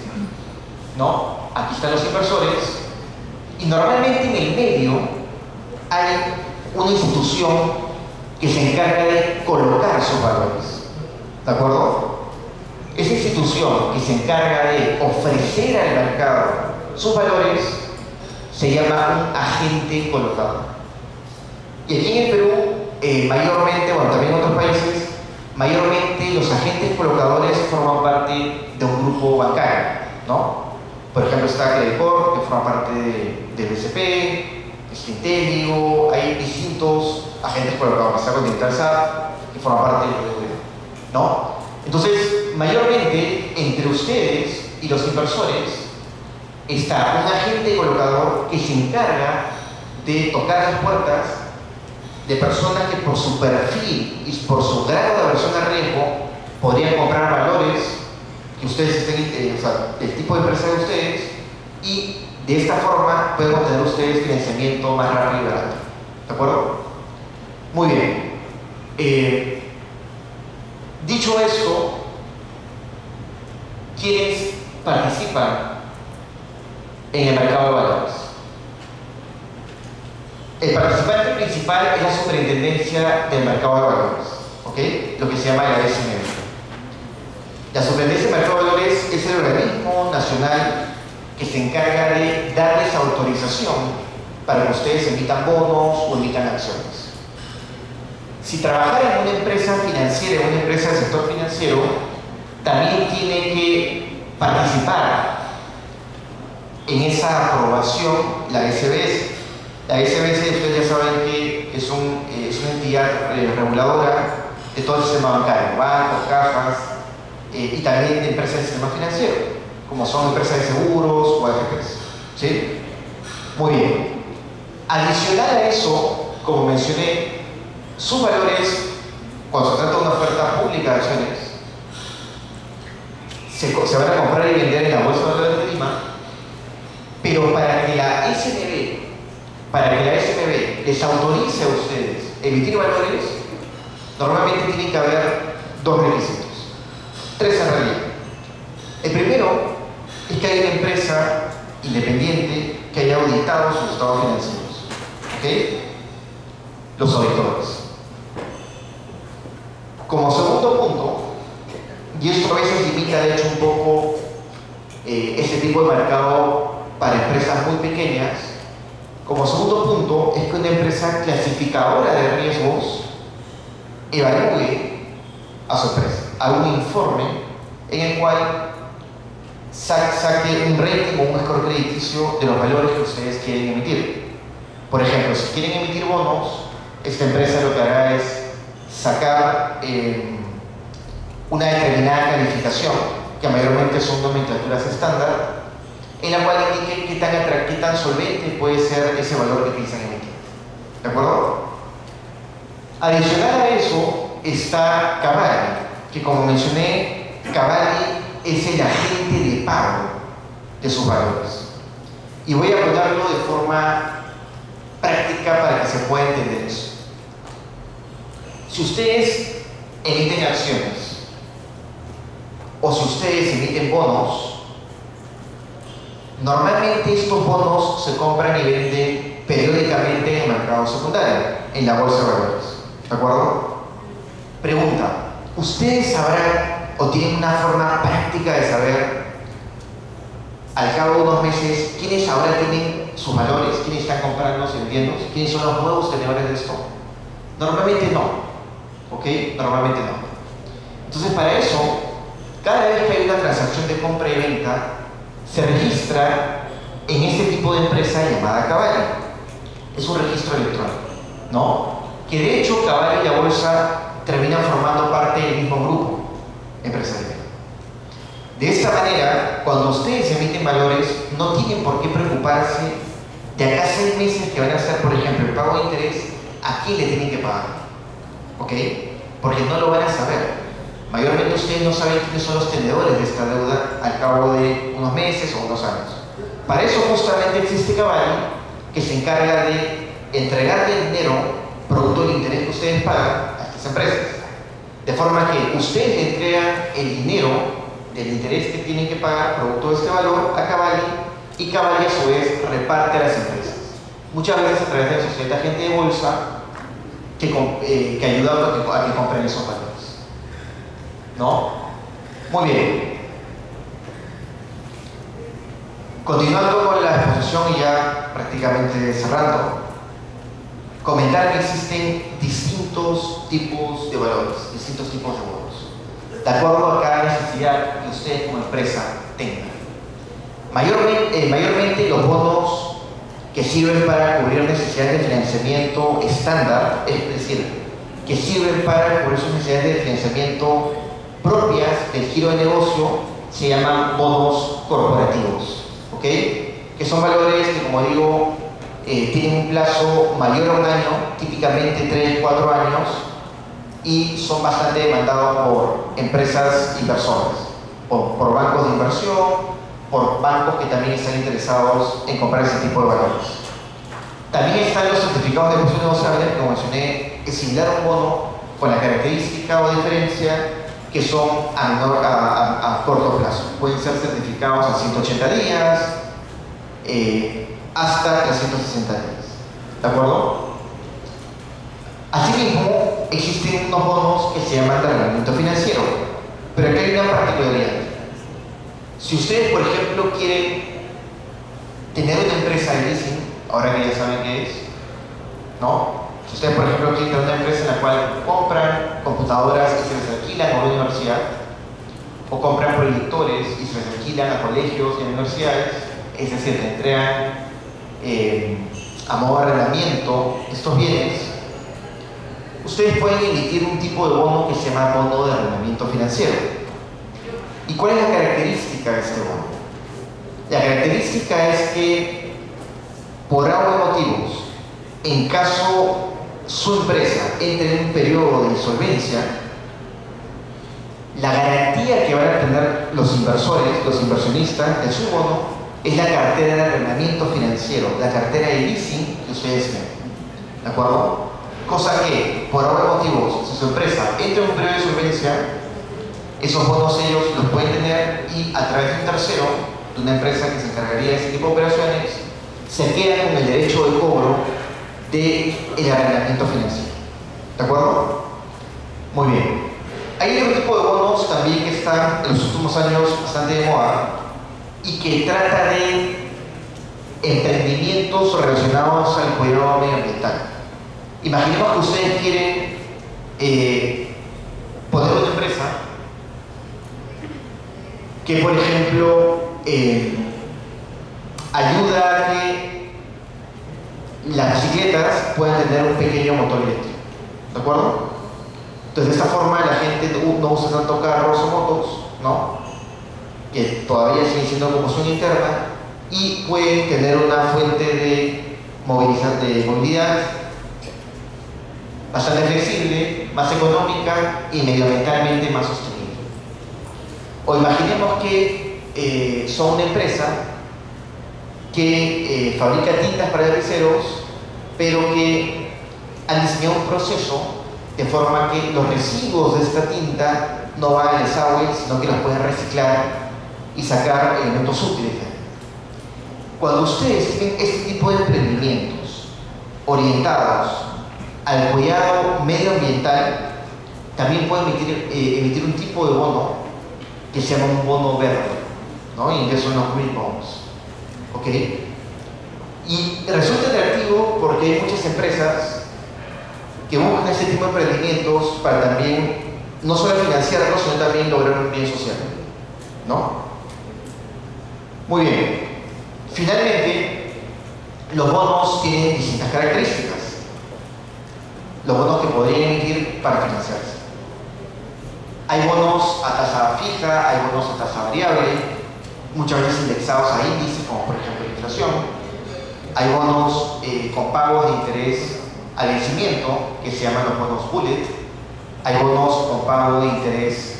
S4: ¿no? Aquí están los inversores, y normalmente en el medio hay una institución que se encarga de colocar sus valores, ¿de acuerdo? Esa institución que se encarga de ofrecer al mercado sus valores se llama un agente colocador. Y aquí en el Perú, mayormente, bueno, también en otros países, mayormente los agentes colocadores forman parte de un grupo bancario, ¿no? Por ejemplo, está Credicorp, que forma parte del BCP, Intelligo, hay distintos agentes colocadores, está Continental SAP, que forma parte del BBVA, ¿no? Entonces, mayormente, entre ustedes y los inversores, está un agente colocador que se encarga de tocar las puertas de personas que por su perfil y por su grado de aversión al riesgo podrían comprar valores que ustedes estén, o sea, el tipo de empresa de ustedes, y de esta forma pueden obtener ustedes financiamiento más rápido y barato. ¿De acuerdo? Muy bien. Dicho esto, ¿quiénes participan en el mercado de valores? El participante principal es la Superintendencia del Mercado de Valores, ¿ok? Lo que se llama la SMB. La Superintendencia del Mercado de Valores es el organismo nacional que se encarga de darles autorización para que ustedes emitan bonos o emitan acciones. Si trabajar en una empresa financiera, en una empresa del sector financiero, también tiene que participar en esa aprobación la SBS. La SBS, ustedes ya saben que es una entidad reguladora de todo el sistema bancario, bancos, cajas, y también de empresas del sistema financiero, como son empresas de seguros o AFPs. ¿Sí? Muy bien. Adicional a eso, como mencioné, sus valores, cuando se trata de una oferta pública de acciones, se van a comprar y vender en la Bolsa de Valores de Lima, pero para que la SMB les autorice a ustedes emitir valores, normalmente tiene que haber dos requisitos. Tres en realidad. El primero es que haya una empresa independiente que haya auditado sus estados financieros. ¿Ok? Los auditores. Como segundo punto, y esto a veces limita de hecho un poco este tipo de mercado para empresas muy pequeñas, como segundo punto es que una empresa clasificadora de riesgos evalúe a su empresa, haga un informe en el cual saque un rating o un score crediticio de los valores que ustedes quieren emitir. Por ejemplo, si quieren emitir bonos, esta empresa lo que hará es sacar una determinada calificación, que mayormente son nomenclaturas estándar, en la cual indiquen qué tan solvente puede ser ese valor que piensan emitir. ¿De acuerdo? Adicional a eso está Cavalli, que como mencioné, Cavalli es el agente de pago de sus valores. Y voy a ponerlo de forma práctica para que se pueda entender eso. Si ustedes emiten acciones o si ustedes emiten bonos, normalmente estos bonos se compran y venden periódicamente en el mercado secundario, en la bolsa de valores. ¿De acuerdo? Pregunta: ¿ustedes sabrán o tienen una forma práctica de saber al cabo de unos meses quiénes ahora tienen sus valores, quiénes están comprando, vendiendo, quiénes son los nuevos tenedores de esto? Normalmente no. ¿Ok? Normalmente no. Entonces, para eso, cada vez que hay una transacción de compra y venta, se registra en este tipo de empresa llamada Cavalli. Es un registro electrónico, ¿no? Que de hecho Cavalli y la bolsa terminan formando parte del mismo grupo empresarial. De esta manera, cuando ustedes emiten valores, no tienen por qué preocuparse de acá 6 meses que van a hacer, por ejemplo, el pago de interés, ¿a quién le tienen que pagar? ¿Ok? Porque no lo van a saber. Mayormente ustedes no saben quiénes son los tenedores de esta deuda al cabo de unos meses o unos años. Para eso justamente existe Cavalli, que se encarga de entregarle dinero producto del interés que ustedes pagan a estas empresas. De forma que ustedes le entregan el dinero del interés que tienen que pagar producto de este valor a Cavalli, y Cavalli a su vez reparte a las empresas. Muchas veces a través de la sociedad de agente de bolsa que ayuda a que compren esos valores. ¿No? Muy bien. Continuando con la exposición y ya prácticamente cerrando, comentar que existen distintos tipos de valores, distintos tipos de bonos, de acuerdo a cada necesidad que usted como empresa tenga. Mayormente los bonos que sirven para cubrir necesidades de financiamiento estándar, es decir, que sirven para cubrir sus necesidades de financiamiento propias del giro de negocio, se llaman bonos corporativos, ¿ok? Que son valores que, como digo, tienen un plazo mayor a un año, típicamente 3-4 años, y son bastante demandados por empresas inversoras, por bancos de inversión, por bancos que también están interesados en comprar ese tipo de valores. También están los certificados de depósito negociable, que como mencioné, es similar a un bono con la característica o diferencia que son a corto plazo. Pueden ser certificados a 180 días, hasta 360 días. ¿De acuerdo? Asimismo, existen unos bonos que se llaman de arrendamiento financiero, pero aquí hay una particularidad. Si ustedes, por ejemplo, quieren tener una empresa de leasing, ahora que ya saben qué es, ¿no? Si ustedes, por ejemplo, quieren tener una empresa en la cual compran computadoras y se les alquilan a una universidad, o compran proyectores y se les alquilan a colegios y a universidades, es decir, le entregan a modo de arrendamiento estos bienes, ustedes pueden emitir un tipo de bono que se llama bono de arrendamiento financiero. ¿Y cuál es la característica de este bono? La característica es que, por algo motivos, en caso su empresa entre en un periodo de insolvencia, la garantía que van a tener los inversores, los inversionistas de su bono, es la cartera de arrendamiento financiero, la cartera de leasing que ustedes tienen. ¿De acuerdo? Cosa que, por ahora motivos, si su empresa entra en un periodo de insolvencia, esos bonos ellos los pueden tener y a través de un tercero, de una empresa que se encargaría de ese tipo de operaciones, se quedan con el derecho de cobro del arrendamiento financiero. ¿De acuerdo? Muy bien. Hay otro tipo de bonos también que están en los últimos años bastante de moda y que trata de emprendimientos relacionados al cuidado medioambiental. Imaginemos que ustedes quieren poner una empresa que, por ejemplo, ayuda a que las bicicletas puedan tener un pequeño motor eléctrico. ¿De acuerdo? Entonces, de esta forma la gente no usa tanto carros o motos, ¿no? Que todavía siguen siendo combustión interna y pueden tener una fuente de movilidad bastante flexible, más económica y medioambientalmente más sostenible. O imaginemos que son una empresa que fabrica tintas para lapiceros, pero que han diseñado un proceso de forma que los residuos de esta tinta no van al desagüe, sino que los pueden reciclar y sacar elementos útiles. Cuando ustedes tienen este tipo de emprendimientos orientados al cuidado medioambiental, también pueden emitir un tipo de bono que se llama un bono verde, ¿no? En inglés son los green bonds. ¿Ok? Y resulta atractivo porque hay muchas empresas que buscan este tipo de emprendimientos para también no solo financiarlos, sino también lograr un bien social, ¿no? Muy bien. Finalmente, los bonos tienen distintas características. Los bonos que podrían emitir para financiarse. Hay bonos a tasa fija, hay bonos a tasa variable, muchas veces indexados a índices, como por ejemplo la inflación. Hay bonos con pagos de interés al vencimiento, que se llaman los bonos bullet. Hay bonos con pago de interés,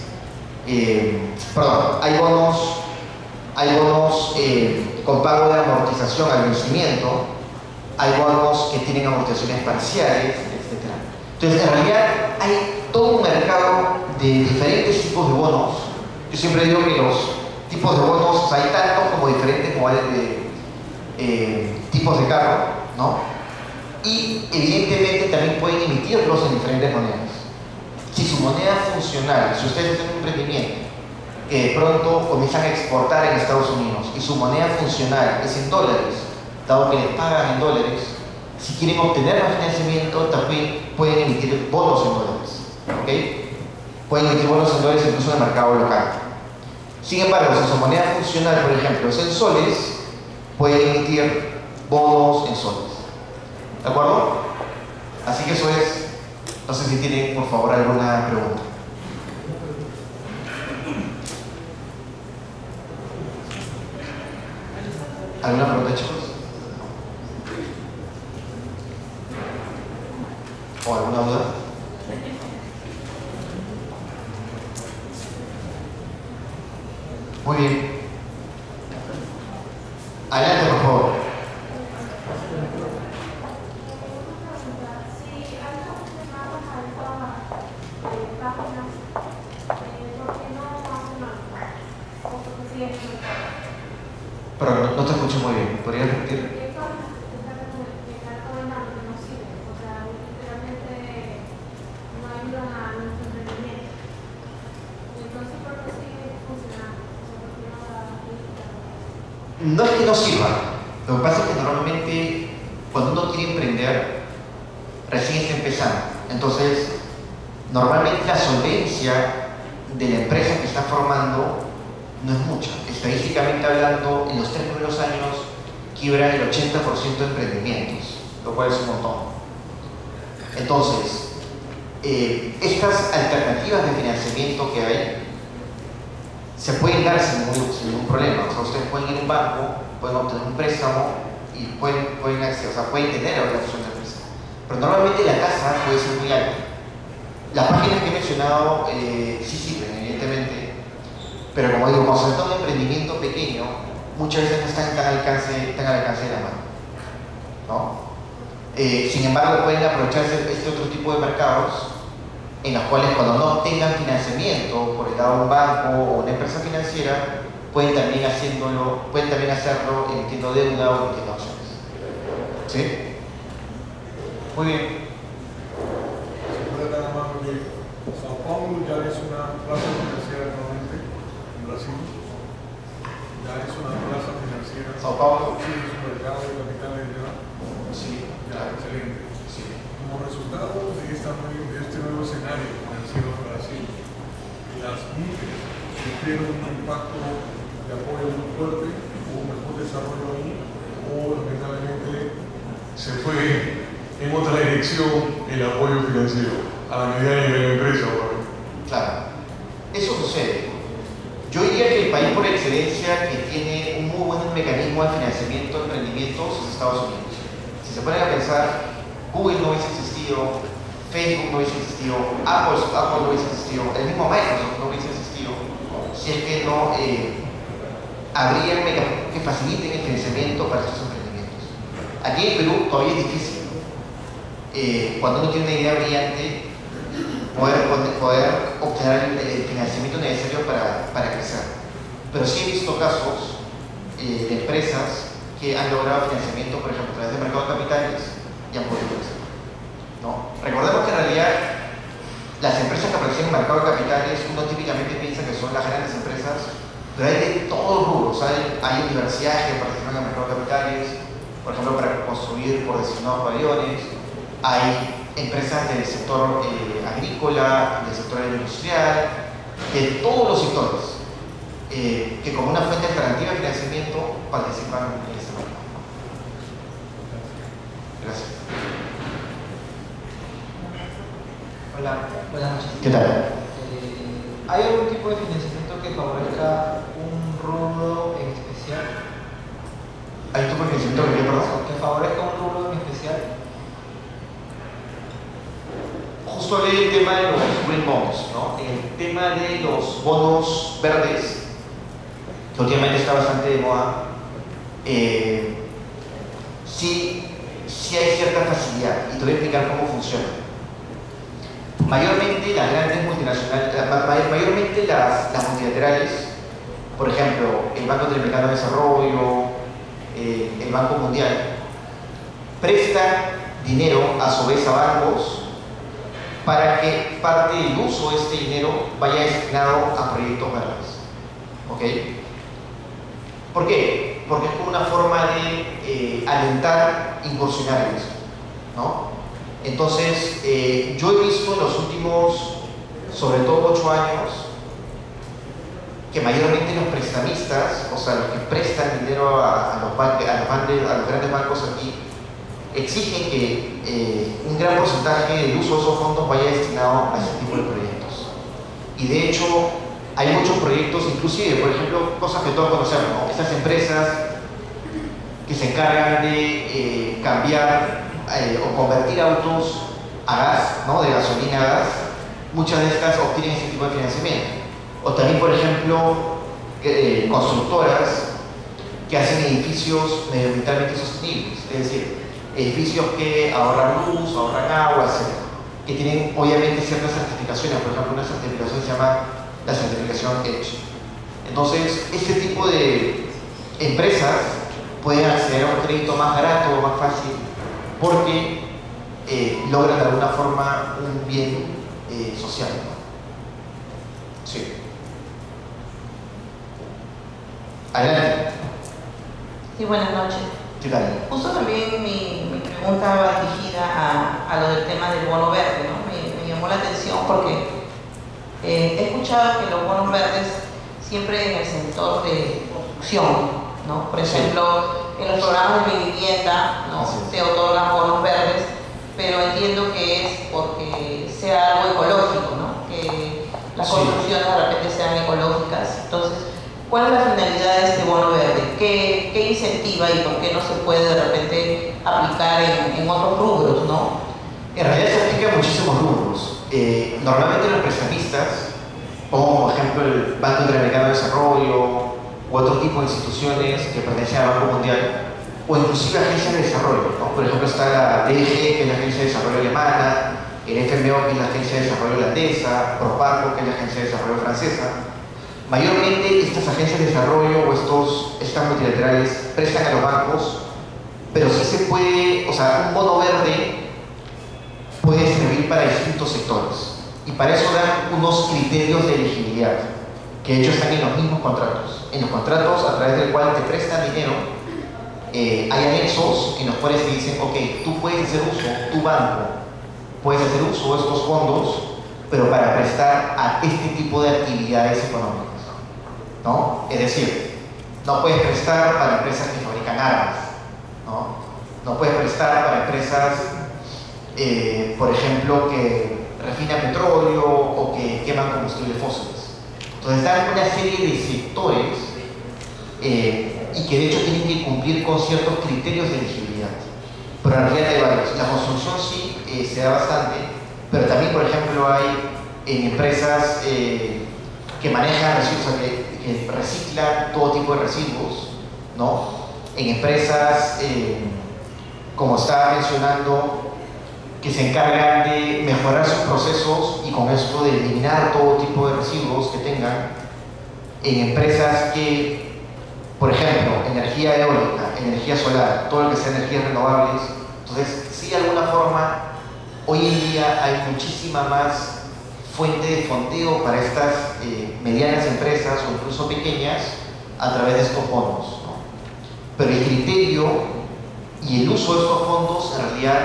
S4: hay bonos con pago de amortización al vencimiento. Hay bonos que tienen amortizaciones parciales, etc. Entonces, en realidad, hay todo un mercado de diferentes tipos de bonos. Yo siempre digo que los tipos de bonos, hay tantos como diferentes modelos de tipos de carro, ¿no? Y evidentemente también pueden emitirlos en diferentes monedas. Si su moneda funcional, si ustedes tienen un emprendimiento que que de pronto comienzan a exportar en Estados Unidos y su moneda funcional es en dólares, dado que les pagan en dólares, si quieren obtener más financiamiento también pueden emitir bonos en dólares, ¿ok? Pueden emitir bonos en dólares incluso en el mercado local. Sin embargo, si su moneda funcional, por ejemplo, es en soles, pueden emitir bonos en soles. ¿De acuerdo? Así que eso es. No sé si tienen, por favor, alguna pregunta. ¿Alguna pregunta, chicos? ¿O alguna duda? Muy bien. Adelante, por favor. Pero no te escucho muy bien. ¿Podrías repetir? No es que no sirva. Lo que pasa es que normalmente cuando uno quiere emprender, recién está empezando. Entonces, normalmente la solvencia de la empresa que está formando no es mucha. Estadísticamente hablando, en los 3 primeros años quiebra el 80% de emprendimientos, lo cual es un montón. Entonces, estas alternativas de financiamiento que hay se pueden dar sin ningún problema. O sea, ustedes pueden ir a un banco, pueden obtener un préstamo y pueden acceder, o sea, pueden tener la opción de préstamo. Pero normalmente la tasa puede ser muy alta. Las páginas que he mencionado sí sirven, evidentemente, pero como digo, cuando se trata de un emprendimiento pequeño, muchas veces no están tan al alcance de la mano, ¿no? Sin embargo, pueden aprovecharse este otro tipo de mercados en los cuales cuando no tengan financiamiento por el lado de un banco o una empresa financiera, pueden también hacerlo emitiendo deuda o emitiendo acciones. ¿Sí? Muy bien.
S5: Sao Paulo ya es una plaza financiera actualmente en Brasil. Ya es una plaza financiera.
S4: Sao Paulo.
S5: Sí, es un mercado de capitales ya.
S4: Sí.
S5: Ya, excelente.
S4: Sí.
S5: Como resultado de este nuevo escenario financiero en Brasil, las MIPES sufrieron un impacto de apoyo muy fuerte, hubo un mejor desarrollo ahí, o lamentablemente se fue en otra dirección el apoyo financiero a la mediana y media empresa.
S4: Claro, eso sucede. Yo diría que el país por excelencia que tiene un muy buen mecanismo de financiamiento de emprendimientos es Estados Unidos. Si se ponen a pensar, Google no hubiese existido, Facebook no hubiese existido, Apple no hubiese existido, el mismo Microsoft no hubiese existido, si es que no habría mecanismos que faciliten el financiamiento para estos emprendimientos. Aquí en Perú todavía es difícil. Cuando uno tiene una idea brillante, poder obtener el financiamiento necesario para crecer. Pero sí he visto casos de empresas que han logrado financiamiento, por ejemplo, a través del mercado de capitales y han podido crecer, ¿no? Recordemos que en realidad las empresas que aparecen en el mercado de capitales, uno típicamente piensa que son las grandes empresas, pero hay de todos los rubros. Hay universidades que participan en el mercado de capitales, por ejemplo, para construir por designados pabellones. Hay empresas del sector agrícola, del sector agroindustrial, de todos los sectores, que como una fuente alternativa de financiamiento participan en este mercado. Gracias.
S6: Hola, buenas noches.
S4: ¿Qué tal?
S6: ¿Hay algún tipo de financiamiento que favorezca un rubro en especial?
S4: ¿Hay tu financiamiento
S6: Que favorezca un rubro en especial.
S4: Justo hablé del tema de los green bonds, ¿no? En el tema de los bonos verdes, que últimamente está bastante de moda, sí hay cierta facilidad, y te voy a explicar cómo funciona. Mayormente las grandes multinacionales, mayormente las multilaterales, por ejemplo, el Banco Interamericano de Desarrollo, el Banco Mundial, prestan dinero a su vez a bancos para que parte del uso de este dinero vaya destinado a proyectos verdes. ¿Ok? ¿Por qué? Porque es como una forma de alentar, incursionar en eso, ¿no? Entonces, yo he visto en los últimos, sobre todo 8 años, que mayormente los prestamistas, o sea, los que prestan dinero a los grandes bancos aquí, exigen que un gran porcentaje del uso de esos fondos vaya destinado a ese tipo de proyectos. Y de hecho, hay muchos proyectos, inclusive, por ejemplo, cosas que todos conocemos, ¿no? Estas empresas que se encargan de cambiar o convertir autos a gas, ¿no? De gasolina a gas, muchas de estas obtienen ese tipo de financiamiento. O también, por ejemplo, constructoras que hacen edificios medioambientalmente sostenibles, es decir, edificios que ahorran luz, ahorran agua, etc. Que tienen obviamente ciertas certificaciones, por ejemplo, una certificación se llama la certificación EDGE. Entonces, este tipo de empresas pueden acceder a un crédito más barato, más fácil, porque logran de alguna forma un bien social, ¿no? Sí. Adelante.
S7: Sí, buenas noches.
S4: ¿Qué tal?
S7: Justo también mi pregunta va dirigida a lo del tema del bono verde, ¿no? Me llamó la atención porque he escuchado que los bonos verdes siempre en el sector de construcción, ¿no? Por ejemplo, en los programas de mi vivienda, ¿no? Se otorgan bonos verdes, pero entiendo que es porque sea algo ecológico, ¿no? Que las construcciones de repente sean ecológicas. Entonces, ¿cuál es la finalidad de este bono verde? ¿Qué incentiva y por qué no se puede de repente aplicar en otros rubros, ¿no?
S4: En realidad se aplica en muchísimos rubros. Normalmente los prestamistas, pongo como ejemplo el Banco Interamericano de Desarrollo u otro tipo de instituciones que pertenecen al Banco Mundial, o inclusive agencias de desarrollo, ¿no? Por ejemplo está la DG, que es la Agencia de Desarrollo Alemana, el FMO, que es la Agencia de Desarrollo Holandesa, Proparco, que es la Agencia de Desarrollo Francesa. Mayormente estas agencias de desarrollo o estas multilaterales prestan a los bancos, pero sí se puede, o sea, un bono verde puede servir para distintos sectores. Y para eso dan unos criterios de elegibilidad, que de hecho están en los mismos contratos. En los contratos a través del cual te prestan dinero, hay anexos en los cuales te dicen, ok, tú puedes hacer uso, tu banco, puedes hacer uso de estos fondos, pero para prestar a este tipo de actividades económicas, ¿no? Es decir, no puedes prestar para empresas que fabrican armas, ¿no? No puedes prestar para empresas, por ejemplo, que refinan petróleo o que queman combustibles fósiles. Entonces dan una serie de sectores y que de hecho tienen que cumplir con ciertos criterios de elegibilidad. Pero en realidad hay varios. La construcción sí se da bastante, pero también, por ejemplo, hay en empresas que manejan residuos, o sea, que reciclan todo tipo de residuos, ¿no? En empresas, como estaba mencionando, que se encargan de mejorar sus procesos y con esto de eliminar todo tipo de residuos que tengan. En empresas que, por ejemplo, energía eólica, energía solar, todo lo que sea energías renovables. Entonces, sí, de alguna forma, hoy en día hay muchísima más fuente de fondeo para estas medianas empresas o incluso pequeñas a través de estos fondos, ¿no? Pero el criterio y el uso de estos fondos en realidad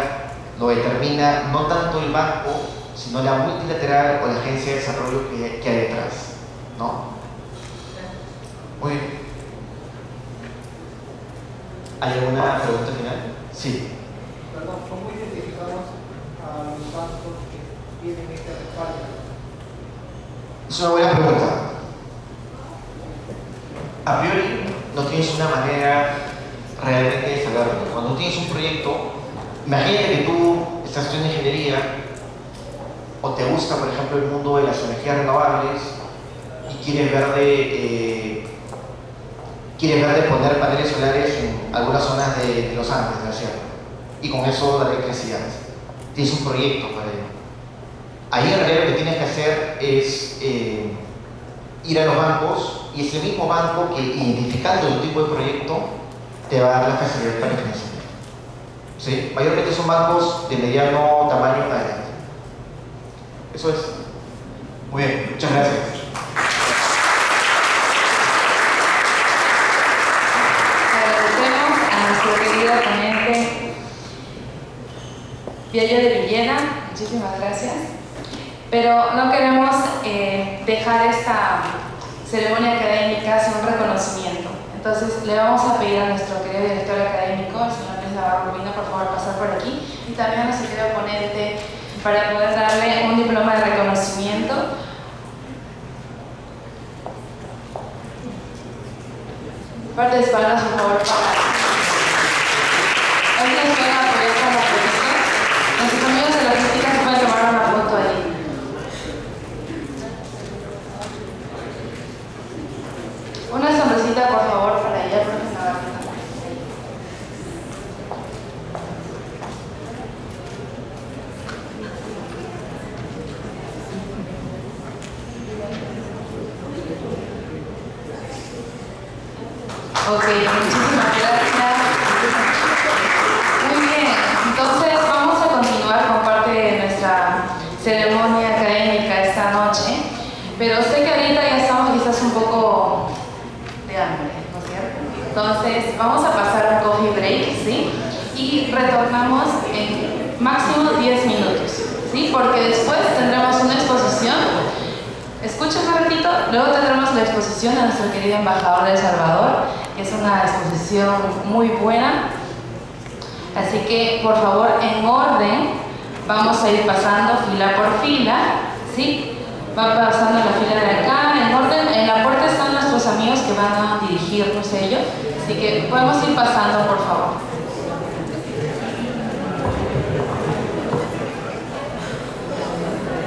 S4: lo determina no tanto el banco, sino la multilateral o la agencia de desarrollo que hay detrás, ¿no? Muy bien. ¿Hay alguna pregunta final? Sí.
S6: Perdón, ¿son muy identificados a los bancos que tienen este respaldo?
S4: Es una buena pregunta. A priori no tienes una manera realmente de saberlo. Cuando tienes un proyecto, imagínate que tú estás estudiando ingeniería o te gusta, por ejemplo, el mundo de las energías renovables y quieres ver de poner paneles solares en algunas zonas de los Andes, de la sierra, y con eso dar electricidad. Tienes un proyecto para ello. Ahí en realidad lo que tienes que hacer es ir a los bancos y ese mismo banco que, identificando el tipo de proyecto, te va a dar la facilidad para el financiamiento. ¿Sí? Mayormente son bancos de mediano tamaño adelante. Eso es. Muy bien, muchas gracias.
S1: Viallo de Villena, muchísimas gracias. Pero no queremos dejar esta ceremonia académica sin un reconocimiento. Entonces le vamos a pedir a nuestro querido director académico, el señor Luis Navarro Urbina, por favor pasar por aquí, y también a nuestro querido ponente para poder darle un diploma de reconocimiento. Parte de espaldas, por favor, para... ¿Alguien nos puede apoyar con la foto? Nuestros amigos de la crítica se pueden tomar una foto ahí. Una sonrisita, por favor, para ella, profe Navarro. Ok, muchísimas gracias. Muy bien, entonces vamos a continuar con parte de nuestra ceremonia académica esta noche, pero sé que ahorita ya estamos quizás un poco de hambre, ¿no es cierto? Entonces vamos a pasar un coffee break, ¿sí? Y retornamos en máximo 10 minutos, ¿sí? Porque después tendremos una exposición. Escuchen un ratito, luego tendremos la exposición de nuestro querido embajador de El Salvador, que es una exposición muy buena. Así que, por favor, en orden, vamos a ir pasando fila por fila, ¿sí? Va pasando la fila de acá, en orden. En la puerta están nuestros amigos que van a dirigirnos ellos, así que podemos ir pasando, por favor.